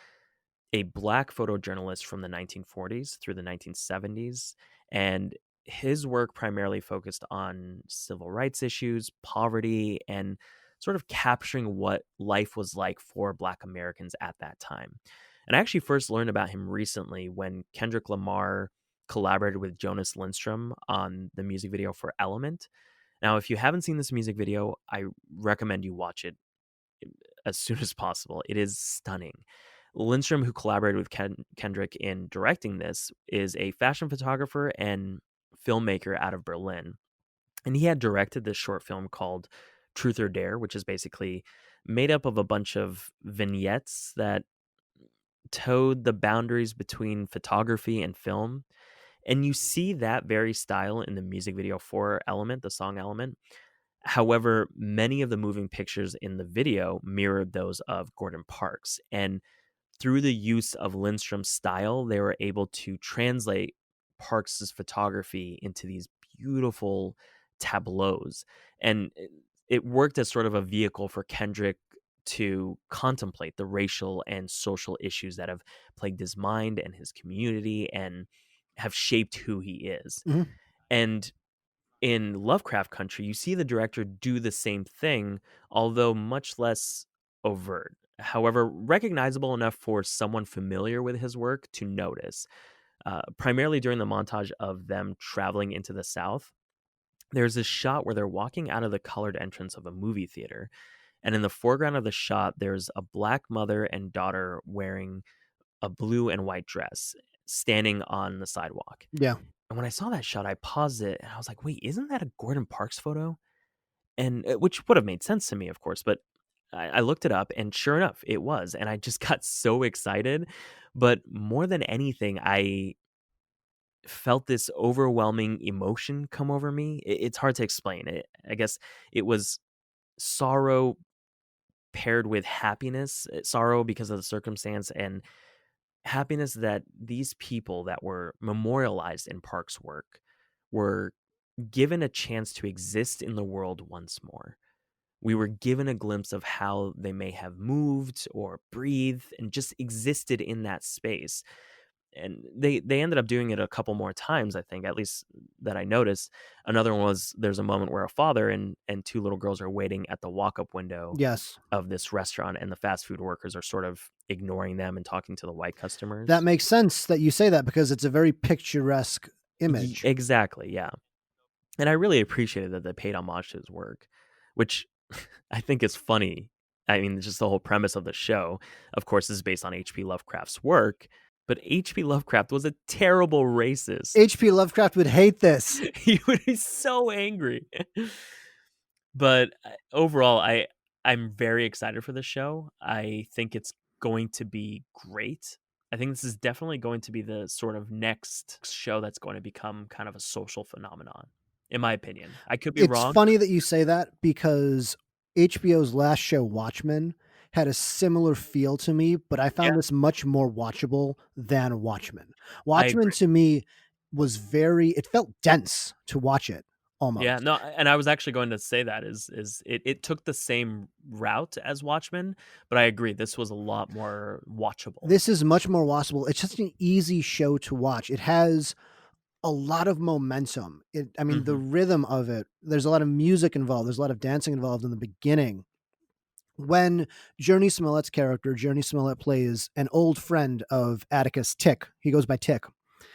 a black photojournalist from the 1940s through the 1970s. And his work primarily focused on civil rights issues, poverty, and sort of capturing what life was like for Black Americans at that time. And I actually first learned about him recently when Kendrick Lamar collaborated with Jonas Lindstrom on the music video for Element. Now, if you haven't seen this music video, I recommend you watch it as soon as possible. It is stunning. Lindstrom, who collaborated with Kendrick in directing this, is a fashion photographer and filmmaker out of Berlin. And he had directed this short film called Truth or Dare, which is basically made up of a bunch of vignettes that towed the boundaries between photography and film. And you see that very style in the music video for Element, the song Element. However, many of the moving pictures in the video mirrored those of Gordon Parks. And through the use of Lindstrom's style, they were able to translate Parks's photography into these beautiful tableaus. And it worked as sort of a vehicle for Kendrick to contemplate the racial and social issues that have plagued his mind and his community and have shaped who he is. Mhm. And in Lovecraft Country, you see the director do the same thing, although much less overt. However, recognizable enough for someone familiar with his work to notice. Primarily during the montage of them traveling into the South, there's this shot where they're walking out of the colored entrance of a movie theater. And in the foreground of the shot, there's a black mother and daughter wearing a blue and white dress standing on the sidewalk. Yeah. And when I saw that shot, I paused it and I was like, wait, isn't that a Gordon Parks photo? And which would have made sense to me, of course, but I looked it up and sure enough, it was. And I just got so excited. But more than anything, I felt this overwhelming emotion come over me. It's hard to explain it. I guess it was sorrow paired with happiness, sorrow because of the circumstance, and happiness that these people that were memorialized in Park's work were given a chance to exist in the world once more. We were given a glimpse of how they may have moved or breathed and just existed in that space. And they ended up doing it a couple more times, I think, at least that I noticed. Another one was there's a moment where a father and two little girls are waiting at the walk-up window Yes. of this restaurant, and the fast food workers are sort of ignoring them and talking to the white That customers. makes sense that you say that because it's a very picturesque image. Exactly, yeah. And I really appreciated that they paid homage to his work, which I think is funny. I mean, just the whole premise of the show, of course, is based on H.P. Lovecraft's work, but H.P. Lovecraft was a terrible racist. H.P. Lovecraft would hate this. He would be so angry. But overall, I'm very excited for this show. I think it's going to be great. I think this is definitely going to be the sort of next show that's going to become kind of a social phenomenon, in my opinion. I could be It's wrong. funny that you say that because HBO's last show, Watchmen, had a similar feel to me, but I Yeah, found this much more watchable than Watchmen. I Watchmen agree. to me was it felt dense to watch it Yeah, almost. no, and I was actually going to say that is it took the same route as Watchmen, but I agree this was a lot more watchable. This is much more watchable. It's just an easy show to watch. It has a lot of momentum. I mean, the Mhm. rhythm of it, there's a lot of music involved, there's a lot of dancing involved in the beginning. When Journey Smollett's character, Journey Smollett plays an old friend of Atticus, Tick. He goes by Tick.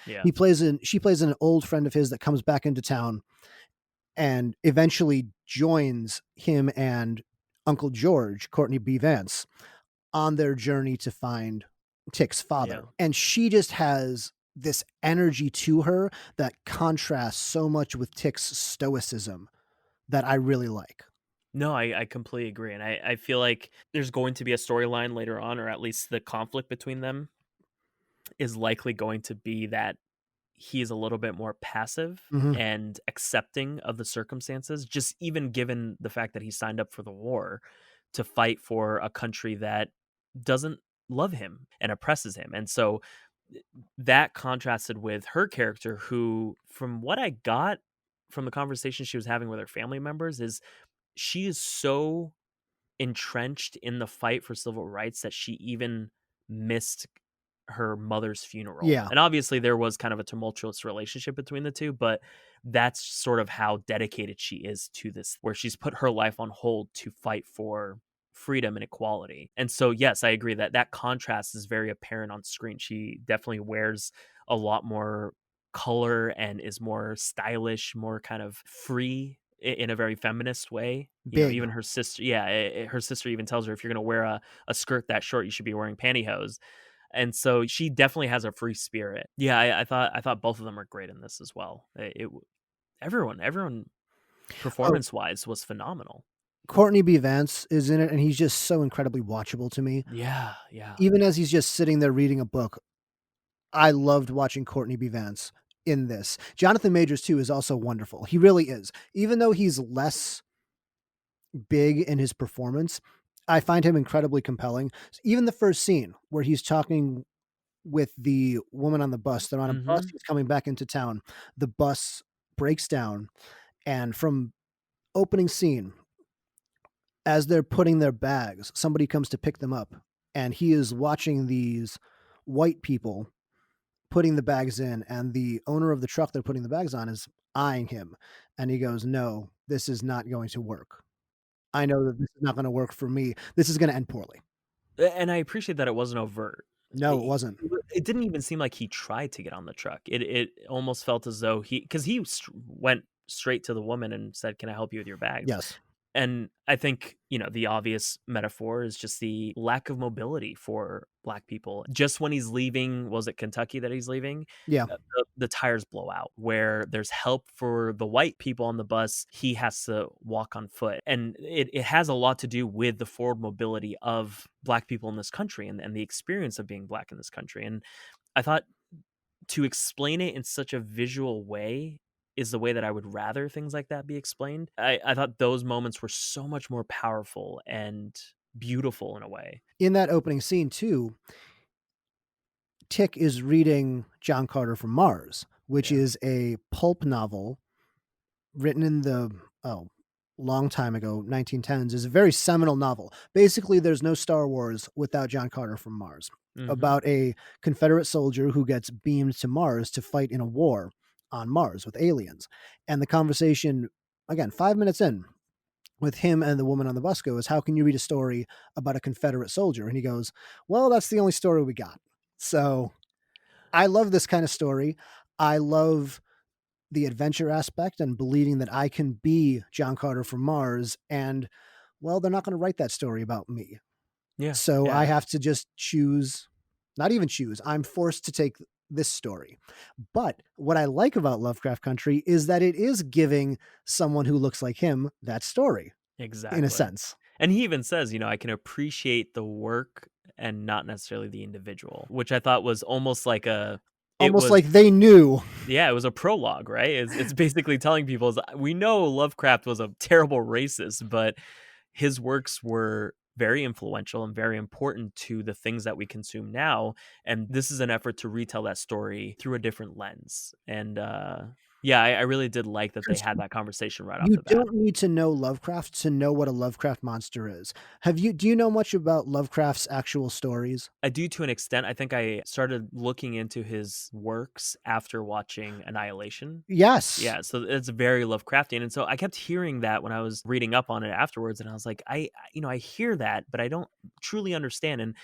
Yeah. She plays an old friend of his that comes back into town and eventually joins him and Uncle George, Courtney B. Vance, on their journey to find Tick's Yeah. father. And she just has this energy to her that contrasts so much with Tick's stoicism that I really like. No, I completely agree, and I feel like there's going to be a storyline later on, or at least the conflict between them is likely going to be that he's a little bit more passive Mhm. and accepting of the circumstances, just even given the fact that he signed up for the war to fight for a country that doesn't love him and oppresses him. And so that contrasted with her character, who, from what I got from the conversation she was having with her family members, is she is so entrenched in the fight for civil rights that she even missed her mother's funeral. Yeah. And obviously there was kind of a tumultuous relationship between the two, but that's sort of how dedicated she is to this, where she's put her life on hold to fight for freedom and equality. And so yes, I agree that that contrast is very apparent on screen. She definitely wears a lot more color and is more stylish, more kind of free in a very feminist way. You know, Big. even her sister, yeah, her sister even tells her, if you're going to wear a skirt that short, you should be wearing pantyhose. And so she definitely has a free spirit. Yeah, I thought both of them are great in this as well. Everyone Oh, performance wise was phenomenal. Courtney B. Vance is in it, and he's just so incredibly watchable to me. Yeah, yeah. Even as he's just sitting there reading a book, I loved watching Courtney B. Vance in this. Jonathan Majors too is also wonderful. He really is. Even though he's less big in his performance, I find him incredibly compelling. Even the first scene where he's talking with the woman on the bus, they're on a bus, Mhm. he's coming back into town. The bus breaks down, and from opening scene, as they're putting their bags, somebody comes to pick them up, and he is watching these white people putting the bags in, and the owner of the truck they're putting the bags on is eyeing him, and he goes, "No, this is not going to work. I know that this is not gonna work for me. This is gonna end poorly." And I appreciate that it wasn't overt. No, it wasn't. It didn't even seem like he tried to get on the truck. It almost felt as though because he went straight to the woman and said, "Can I help you with your bags?" Yes. And I think, the obvious metaphor is just the lack of mobility for Black people. Just when he's leaving, was it Kentucky that he's leaving? Yeah. The tires blow out. Where there's help for the white people on the bus, he has to walk on foot. And it has a lot to do with the forward mobility of Black people in this country, and the experience of being Black in this country. And I thought to explain it in such a visual way is the way that I would rather things like that be explained. I thought those moments were so much more powerful and beautiful in a way. In that opening scene too, Tick is reading John Carter from Mars, which Yeah. is a pulp novel written in the long time ago, 1910s, is a very seminal novel. Basically, there's no Star Wars without John Carter from Mars, Mhm. about a Confederate soldier who gets beamed to Mars to fight in a war on Mars with aliens. And the conversation, again, 5 minutes in, with him and the woman on the bus goes, "How can you read a story about a Confederate soldier?" And he goes, "Well, that's the only story we got." So I love this kind of story. I love the adventure aspect and believing that I can be John Carter from Mars. And, well, they're not going to write that story about me. Yeah. So I Yeah. have to just choose, not even choose, I'm forced to take this story. But what I like about Lovecraft Country is that it is giving someone who looks like him that story, in a Exactly. sense. And he even says, I can appreciate the work and not necessarily the individual, which I thought was almost like it Almost was like they knew. yeah, it was a prologue, right? It's basically telling people we know Lovecraft was a terrible racist, but his works were very influential and very important to the things that we consume now. And this is an effort to retell that story through a different lens. And Yeah, I really did like that they 'Cause had that conversation right off you the bat. don't need to know Lovecraft to know what a Lovecraft monster is. Do you know much about Lovecraft's actual stories? I do to an extent. I think I started looking into his works after watching Annihilation. Yes. Yeah, so it's very Lovecraftian, and so I kept hearing that when I was reading up on it afterwards, and I was like, I hear that, but I don't truly understand. And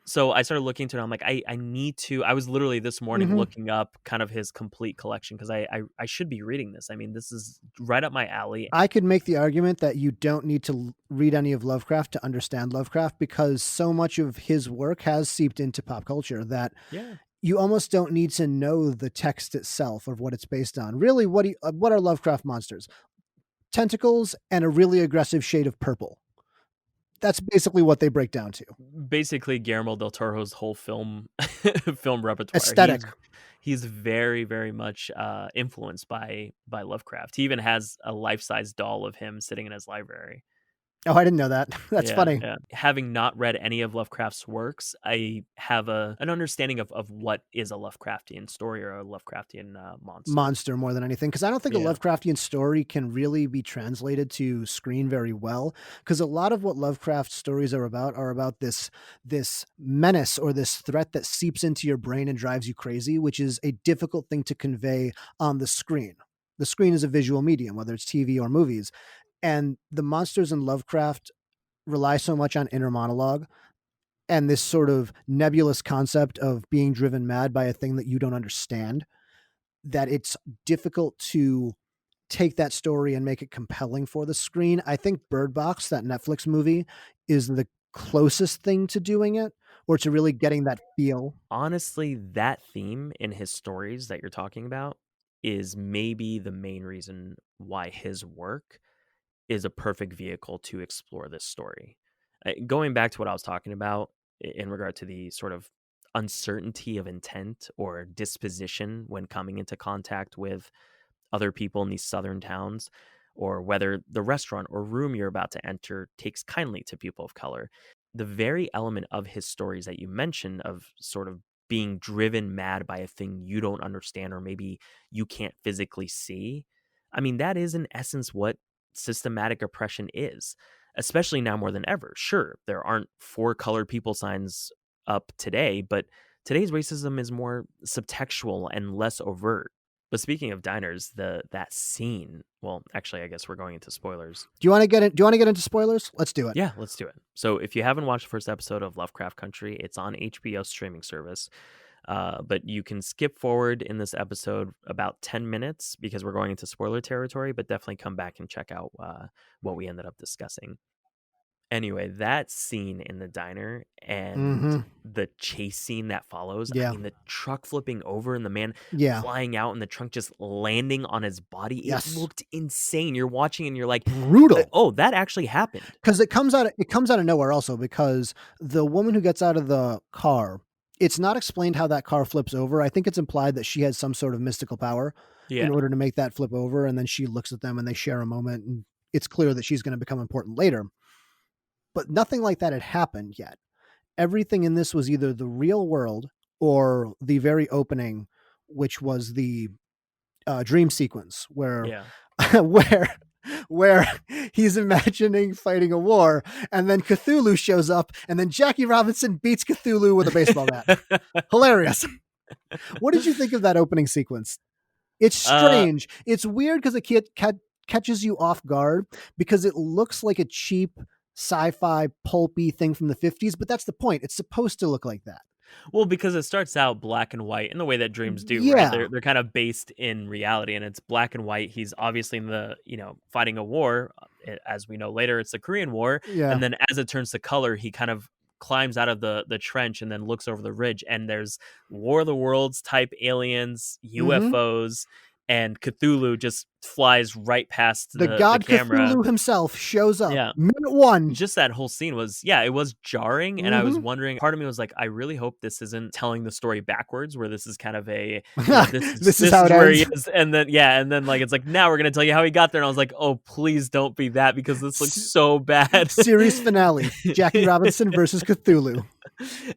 so I started looking into it. I'm like, I need to. I was literally this morning Mhm. looking up kind of his complete collection because I should be reading this. I mean, this is right up my alley. I could make the argument that you don't need to read any of Lovecraft to understand Lovecraft because so much of his work has seeped into pop culture that Yeah. you almost don't need to know the text itself of what it's based on. Really, what are Lovecraft monsters? Tentacles and a really aggressive shade of purple. That's basically what they break down to. Basically Guillermo del Toro's whole film film repertoire. Aesthetic. He's very, very much influenced by Lovecraft. He even has a life-size doll of him sitting in his library. Oh, I didn't know that. That's Yeah, funny. yeah. Having not read any of Lovecraft's works, I have an understanding of what is a Lovecraftian story or a Lovecraftian monster. Monster more than anything, because I don't think a Yeah, Lovecraftian story can really be translated to screen very well. Because a lot of what Lovecraft stories are about this menace or this threat that seeps into your brain and drives you crazy, which is a difficult thing to convey on the screen. The screen is a visual medium, whether it's TV or movies, and the monsters in Lovecraft rely so much on inner monologue and this sort of nebulous concept of being driven mad by a thing that you don't understand, that it's difficult to take that story and make it compelling for the screen. I think Bird Box, that Netflix movie, is the closest thing to doing it or to really getting that feel. honestly, that theme in his stories that you're talking about is maybe the main reason why his work is a perfect vehicle to explore this story. Going back to what I was talking about in regard to the sort of uncertainty of intent or disposition when coming into contact with other people in these southern towns, or whether the restaurant or room you're about to enter takes kindly to people of color. The very element of his stories that you mentioned of sort of being driven mad by a thing you don't understand or maybe you can't physically see. I mean, that is in essence what systematic oppression is, especially now more than ever. Sure, there aren't four colored people signs up today, but today's racism is more subtextual and less overt. But speaking of diners, that scene, well, actually I guess we're going into spoilers. Do you want to get into spoilers? Let's do it. Yeah, let's do it. So if you haven't watched the first episode of Lovecraft Country, it's on HBO streaming service. But you can skip forward in this episode about 10 minutes because we're going into spoiler territory, but definitely come back and check out what we ended up discussing. Anyway, that scene in the diner and Mhm. the chase scene that follows, I Yeah. mean, the truck flipping over and the man Yeah. flying out and the trunk just landing on his body, it Yes. looked insane. You're watching and you're like, Brutal. oh, that actually happened. Because it comes out of nowhere also because the woman who gets out of the car, it's not explained how that car flips over. I think it's implied that she has some sort of mystical power in Yeah. order to make that flip over, and then she looks at them and they share a moment, and it's clear that she's gonna become important later. But nothing like that had happened yet. Everything in this was either the real world or the very opening, which was the, dream sequence where Yeah. where where he's imagining fighting a war, and then Cthulhu shows up, and then Jackie Robinson beats Cthulhu with a baseball bat. Hilarious. What did you think of that opening sequence? It's uh, strange. It's weird because catches you off guard because it looks like a cheap sci-fi pulpy thing from the 50s, but that's the point. It's supposed to look like that. well, because it starts out black and white in the way that dreams do, right? Yeah. They're kind of based in reality, and it's black and white. He's obviously in the fighting a war, as we know later, it's the Korean War, Yeah. and then as it turns to color, he kind of climbs out of the trench and then looks over the ridge, and there's War of the Worlds type aliens, Mhm. UFOs, and Cthulhu just flies right past The the god camera. Cthulhu himself shows up. Yeah. Minute 1. Just that whole scene was, yeah, it was jarring, and I was Mhm. wondering, part of me was like, I really hope this isn't telling the story backwards, where this is kind of a, this is This is this how is it where he ends. is, and then yeah, and then like it's like now we're gonna tell you how he got there, and I was like, oh, please don't be that because this looks S- so bad. Series finale. Jackie Robinson versus Cthulhu.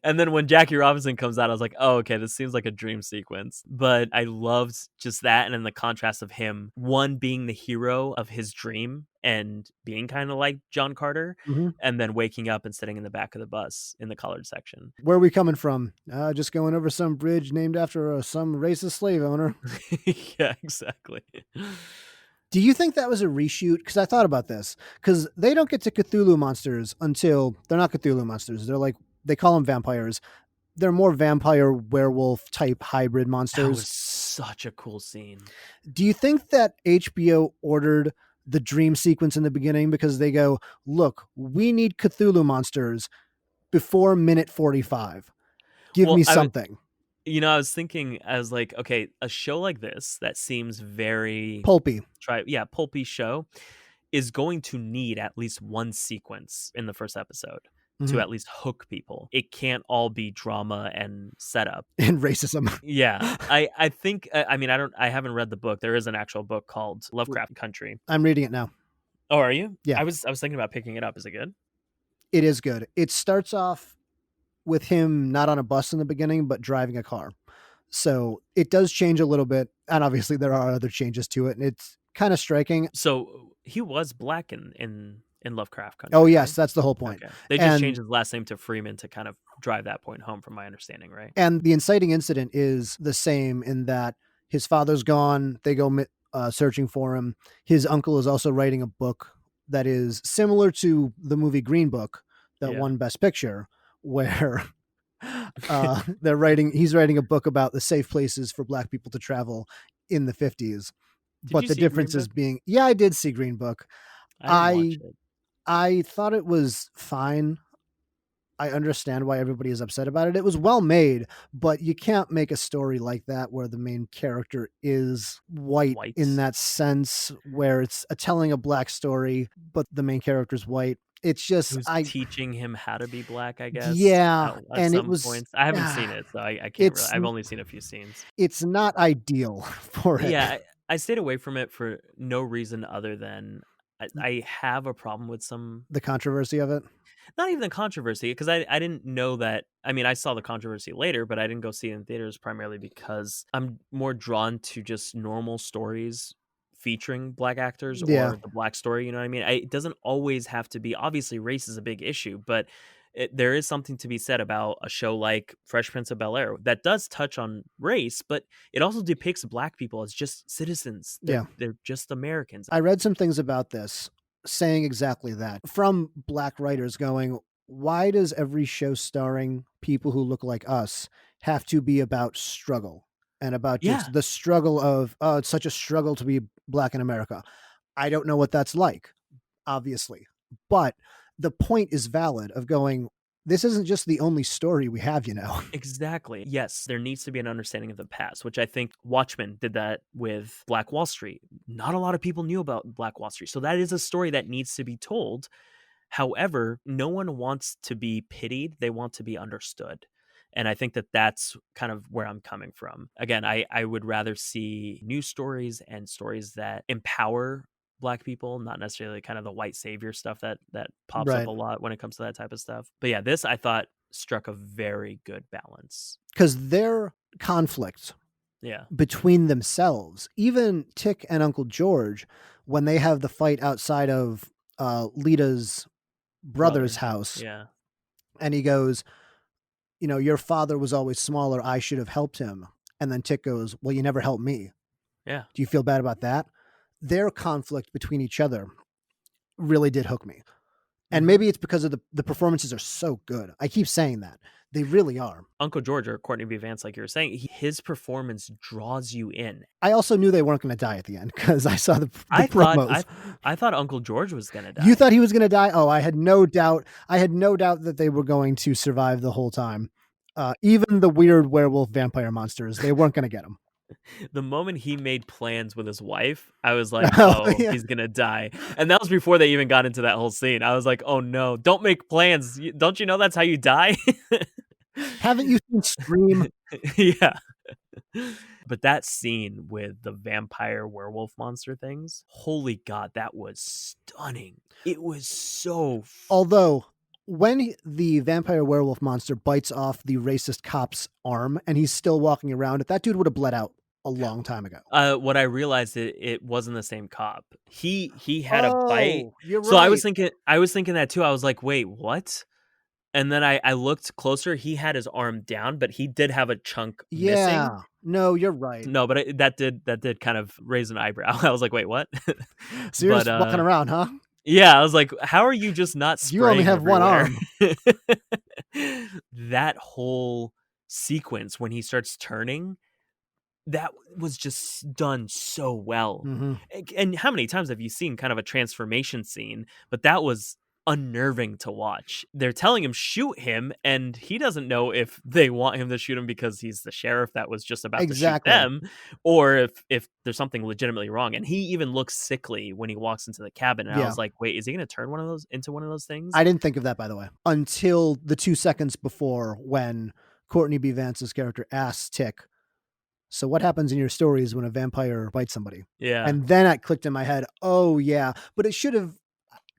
And then when Jackie Robinson comes out, I was like, oh, okay, this seems like a dream sequence. But I loved just that. And then the contrast of him, one being the hero of his dream and being kind of like John Carter, Mhm. and then waking up and sitting in the back of the bus in the colored section. Where are we coming from? Just going over some bridge named after some racist slave owner. Yeah, exactly. Do you think that was a reshoot? Because I thought about this. Because they don't get to Cthulhu monsters until they're not Cthulhu monsters. They're like, they call them vampires. They're more vampire werewolf type hybrid That monsters. was such a cool scene. Do you think that HBO ordered the dream sequence in the beginning because they go, look, we need Cthulhu monsters before minute 45? Give Well, me something. I was thinking, I was like, okay, a show like this that seems very Pulpy. pulpy show is going to need at least one sequence in the first episode to Mhm. at least hook people. It can't all be drama and setup. And racism. Yeah. I think I haven't read the book. There is an actual book called Lovecraft Country. I'm reading it now. Oh, are you? Yeah. I was thinking about picking it up. Is it good? It is good. It starts off with him not on a bus in the beginning, but driving a car. So it does change a little bit. And obviously there are other changes to it. And it's kind of striking. So he was black in Lovecraft Country. Oh, right? yes. That's the whole point. Okay. They just And- changed his last name to Freeman to kind of drive that point home, from my understanding, right? And the inciting incident is the same in that his father's gone. They go searching for him. His uncle is also writing a book that is similar to the movie Green Book that Yeah. won Best Picture, where he's writing a book about the safe places for Black people to travel in the 50s. But you the see Green difference is Book? being, yeah, I did see Green Book. I didn't watch it. I thought it was fine. I understand why everybody is upset about it. It was well made, but you can't make a story like that where the main character is white White. in that sense, where it's telling a black story, but the main character is white. It's just Who's teaching him how to be black, I guess. Yeah, At and some it was points. I haven't seen it, so I can't it's really. I've only seen a few scenes. it's not ideal for it. Yeah, I stayed away from it for no reason other than I have a problem with some. The controversy of it. Not even the controversy, because I didn't know that. I mean, I saw the controversy later, but I didn't go see it in theaters primarily because I'm more drawn to just normal stories featuring black actors, Yeah. or the black story. You know what I mean? It doesn't always have to be. Obviously, race is a big issue, but there is something to be said about a show like Fresh Prince of Bel-Air that does touch on race, but it also depicts black people as just citizens. They're just Americans. I read some things about this saying exactly that from black writers going, why does every show starring people who look like us have to be about struggle and about just the struggle of, oh, it's such a struggle to be black in America? I don't know what that's like, obviously, but the point is valid of going, this isn't just the only story we have, you know? Exactly. Yes, there needs to be an understanding of the past, which I think Watchmen did that with Black Wall Street. Not a lot of people knew about Black Wall Street. So that is a story that needs to be told. However, no one wants to be pitied. They want to be understood. And I think that that's kind of where I'm coming from. Again, I would rather see new stories and stories that empower black people, not necessarily kind of the white savior stuff that pops up a lot when it comes to that type of stuff. But yeah, this I thought struck a very good balance. Because their conflict between themselves, even Tick and Uncle George, when they have the fight outside of Lita's brother's house, and he goes, you know, your father was always smaller, I should have helped him. And then Tick goes, well, you never helped me. Yeah. Do you feel bad about that? Their conflict between each other really did hook me. And maybe it's because of the performances are so good. I keep saying that. They really are. Uncle George, or Courtney B. Vance, like you were saying, his performance draws you in. I also knew they weren't going to die at the end because I saw the promos. I thought Uncle George was going to die. You thought he was going to die? Oh, I had no doubt. I had no doubt that they were going to survive the whole time. Even the weird werewolf vampire monsters, they weren't going to get him. The moment he made plans with his wife, I was like, oh, he's going to die. And that was before they even got into that whole scene. I was like, oh no, don't make plans. Don't you know that's how you die? Haven't you seen Scream? Yeah. But that scene with the vampire werewolf monster things, holy God, that was stunning. It was so... Although, when the vampire werewolf monster bites off the racist cop's arm and he's still walking around, that dude would have bled out a long time ago. What I realized, it wasn't the same cop. He had a bite. Oh, you're So right. I was thinking that too. I was like, "Wait, what?" And then I looked closer. He had his arm down, but he did have a chunk missing. Yeah. No, you're right. No, but that did kind of raise an eyebrow. I was like, "Wait, what?" So you're But, just walking around, huh? yeah, I was like, "How are you just not You only spraying have one everywhere?" arm. That whole sequence when he starts turning, that was just done so well. Mhm. And how many times have you seen kind of a transformation scene? But that was unnerving to watch. They're telling him shoot him, and he doesn't know if they want him to shoot him because he's the sheriff that was just about to shoot Exactly. them, or if there's something legitimately wrong. And he even looks sickly when he walks into the cabin. And I Yeah. was like, wait, is he going to turn one of those into one of those things? I didn't think of that, by the way, until the 2 seconds before when Courtney B. Vance's character asks Tick, "So what happens in your stories when a vampire bites somebody?" Yeah. And then it clicked in my head, "Oh, yeah." But it should have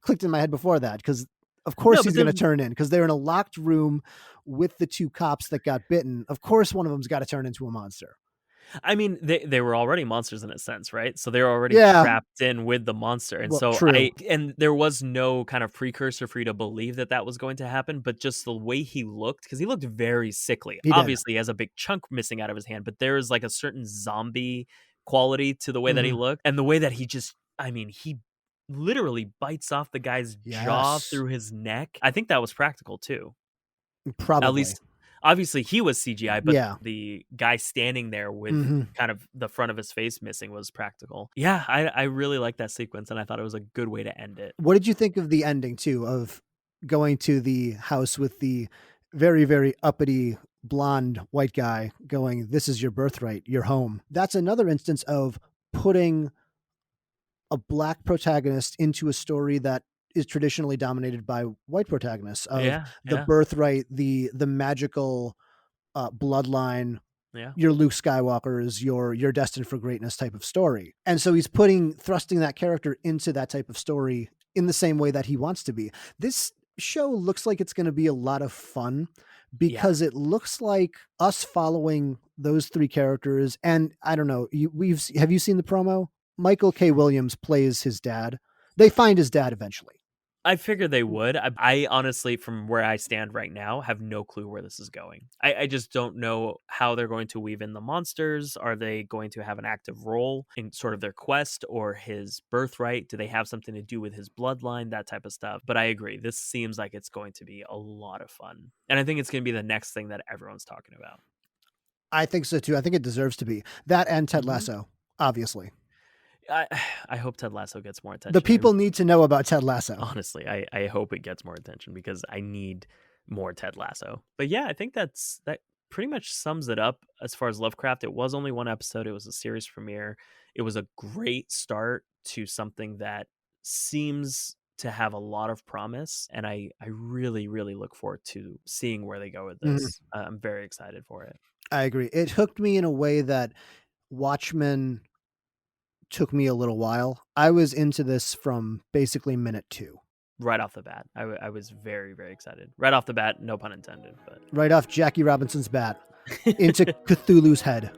clicked in my head before that because, of course, No, he's but gonna then turn in because 'cause they're in a locked room with the 2 cops that got bitten. Of course, one of them's gotta turn into a monster. I mean, they were already monsters in a sense, right? So they were already Yeah. trapped in with the monster, and Well, so true. there was no kind of precursor for you to believe that that was going to happen, but just the way he looked, because he looked very sickly. He did. Obviously, he has a big chunk missing out of his hand, but there is like a certain zombie quality to the way that he Mhm. looked, and the way that he just, I mean, he literally bites off the guy's jaw Yes. through his neck. I think that was practical too. At Probably. least obviously he was CGI, but Yeah. the guy standing there with Mhm. kind of the front of his face missing was practical. Yeah, I really like that sequence, and I thought it was a good way to end it. What did you think of the ending too, of going to the house with the very, very uppity blonde white guy going, "This is your birthright, your home." That's another instance of putting a black protagonist into a story that is traditionally dominated by white protagonists, of Yeah, the yeah, birthright, the magical, bloodline, yeah, your Luke Skywalker's, you're destined for greatness type of story. And so he's thrusting that character into that type of story in the same way that he wants to be. This show looks like it's going to be a lot of fun yeah. because it looks like us following those 3 characters. And I don't know, have you seen the promo? Michael K. Williams plays his dad. They find his dad eventually. I figured they would. I honestly, from where I stand right now, have no clue where this is going. I just don't know how they're going to weave in the monsters. Are they going to have an active role in sort of their quest or his birthright? Do they have something to do with his bloodline? That type of stuff. But I agree. This seems like it's going to be a lot of fun. And I think it's going to be the next thing that everyone's talking about. I think so too. I think it deserves to be. That and Ted Mhm. Lasso, obviously. I, I hope Ted Lasso gets more The attention. people need to know about Ted Lasso. Honestly, I hope it gets more attention because I need more Ted Lasso. But yeah, I think that pretty much sums it up as far as Lovecraft. It was only one episode. It was a series premiere. It was a great start to something that seems to have a lot of promise, and I really really look forward to seeing where they go with Mhm. this. I'm very excited for it. I agree. It hooked me in a way that Watchmen took me a little while. I was into this from basically minute 2. Right off the bat, I was very very excited. Right off the bat, no pun intended, but Right off Jackie Robinson's bat into Cthulhu's head.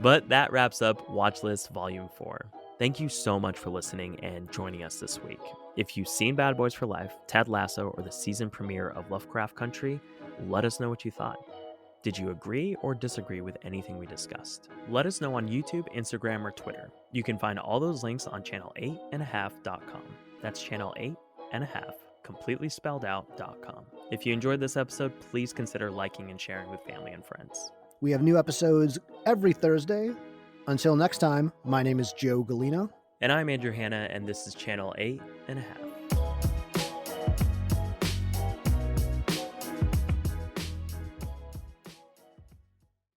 But that wraps up Watchlist Volume 4. Thank you so much for listening and joining us this week. If you've seen Bad Boys for Life, Ted Lasso, or the season premiere of Lovecraft Country, let us know what you thought. Did you agree or disagree with anything we discussed? Let us know on YouTube, Instagram, or Twitter. You can find all those links on channel8.5.com. That's channel8.5, completely spelled out.com. If you enjoyed this episode, please consider liking and sharing with family and friends. We have new episodes every Thursday. Until next time, my name is Joe Galino. And I'm Andrew Hanna, and this is Channel 8.5.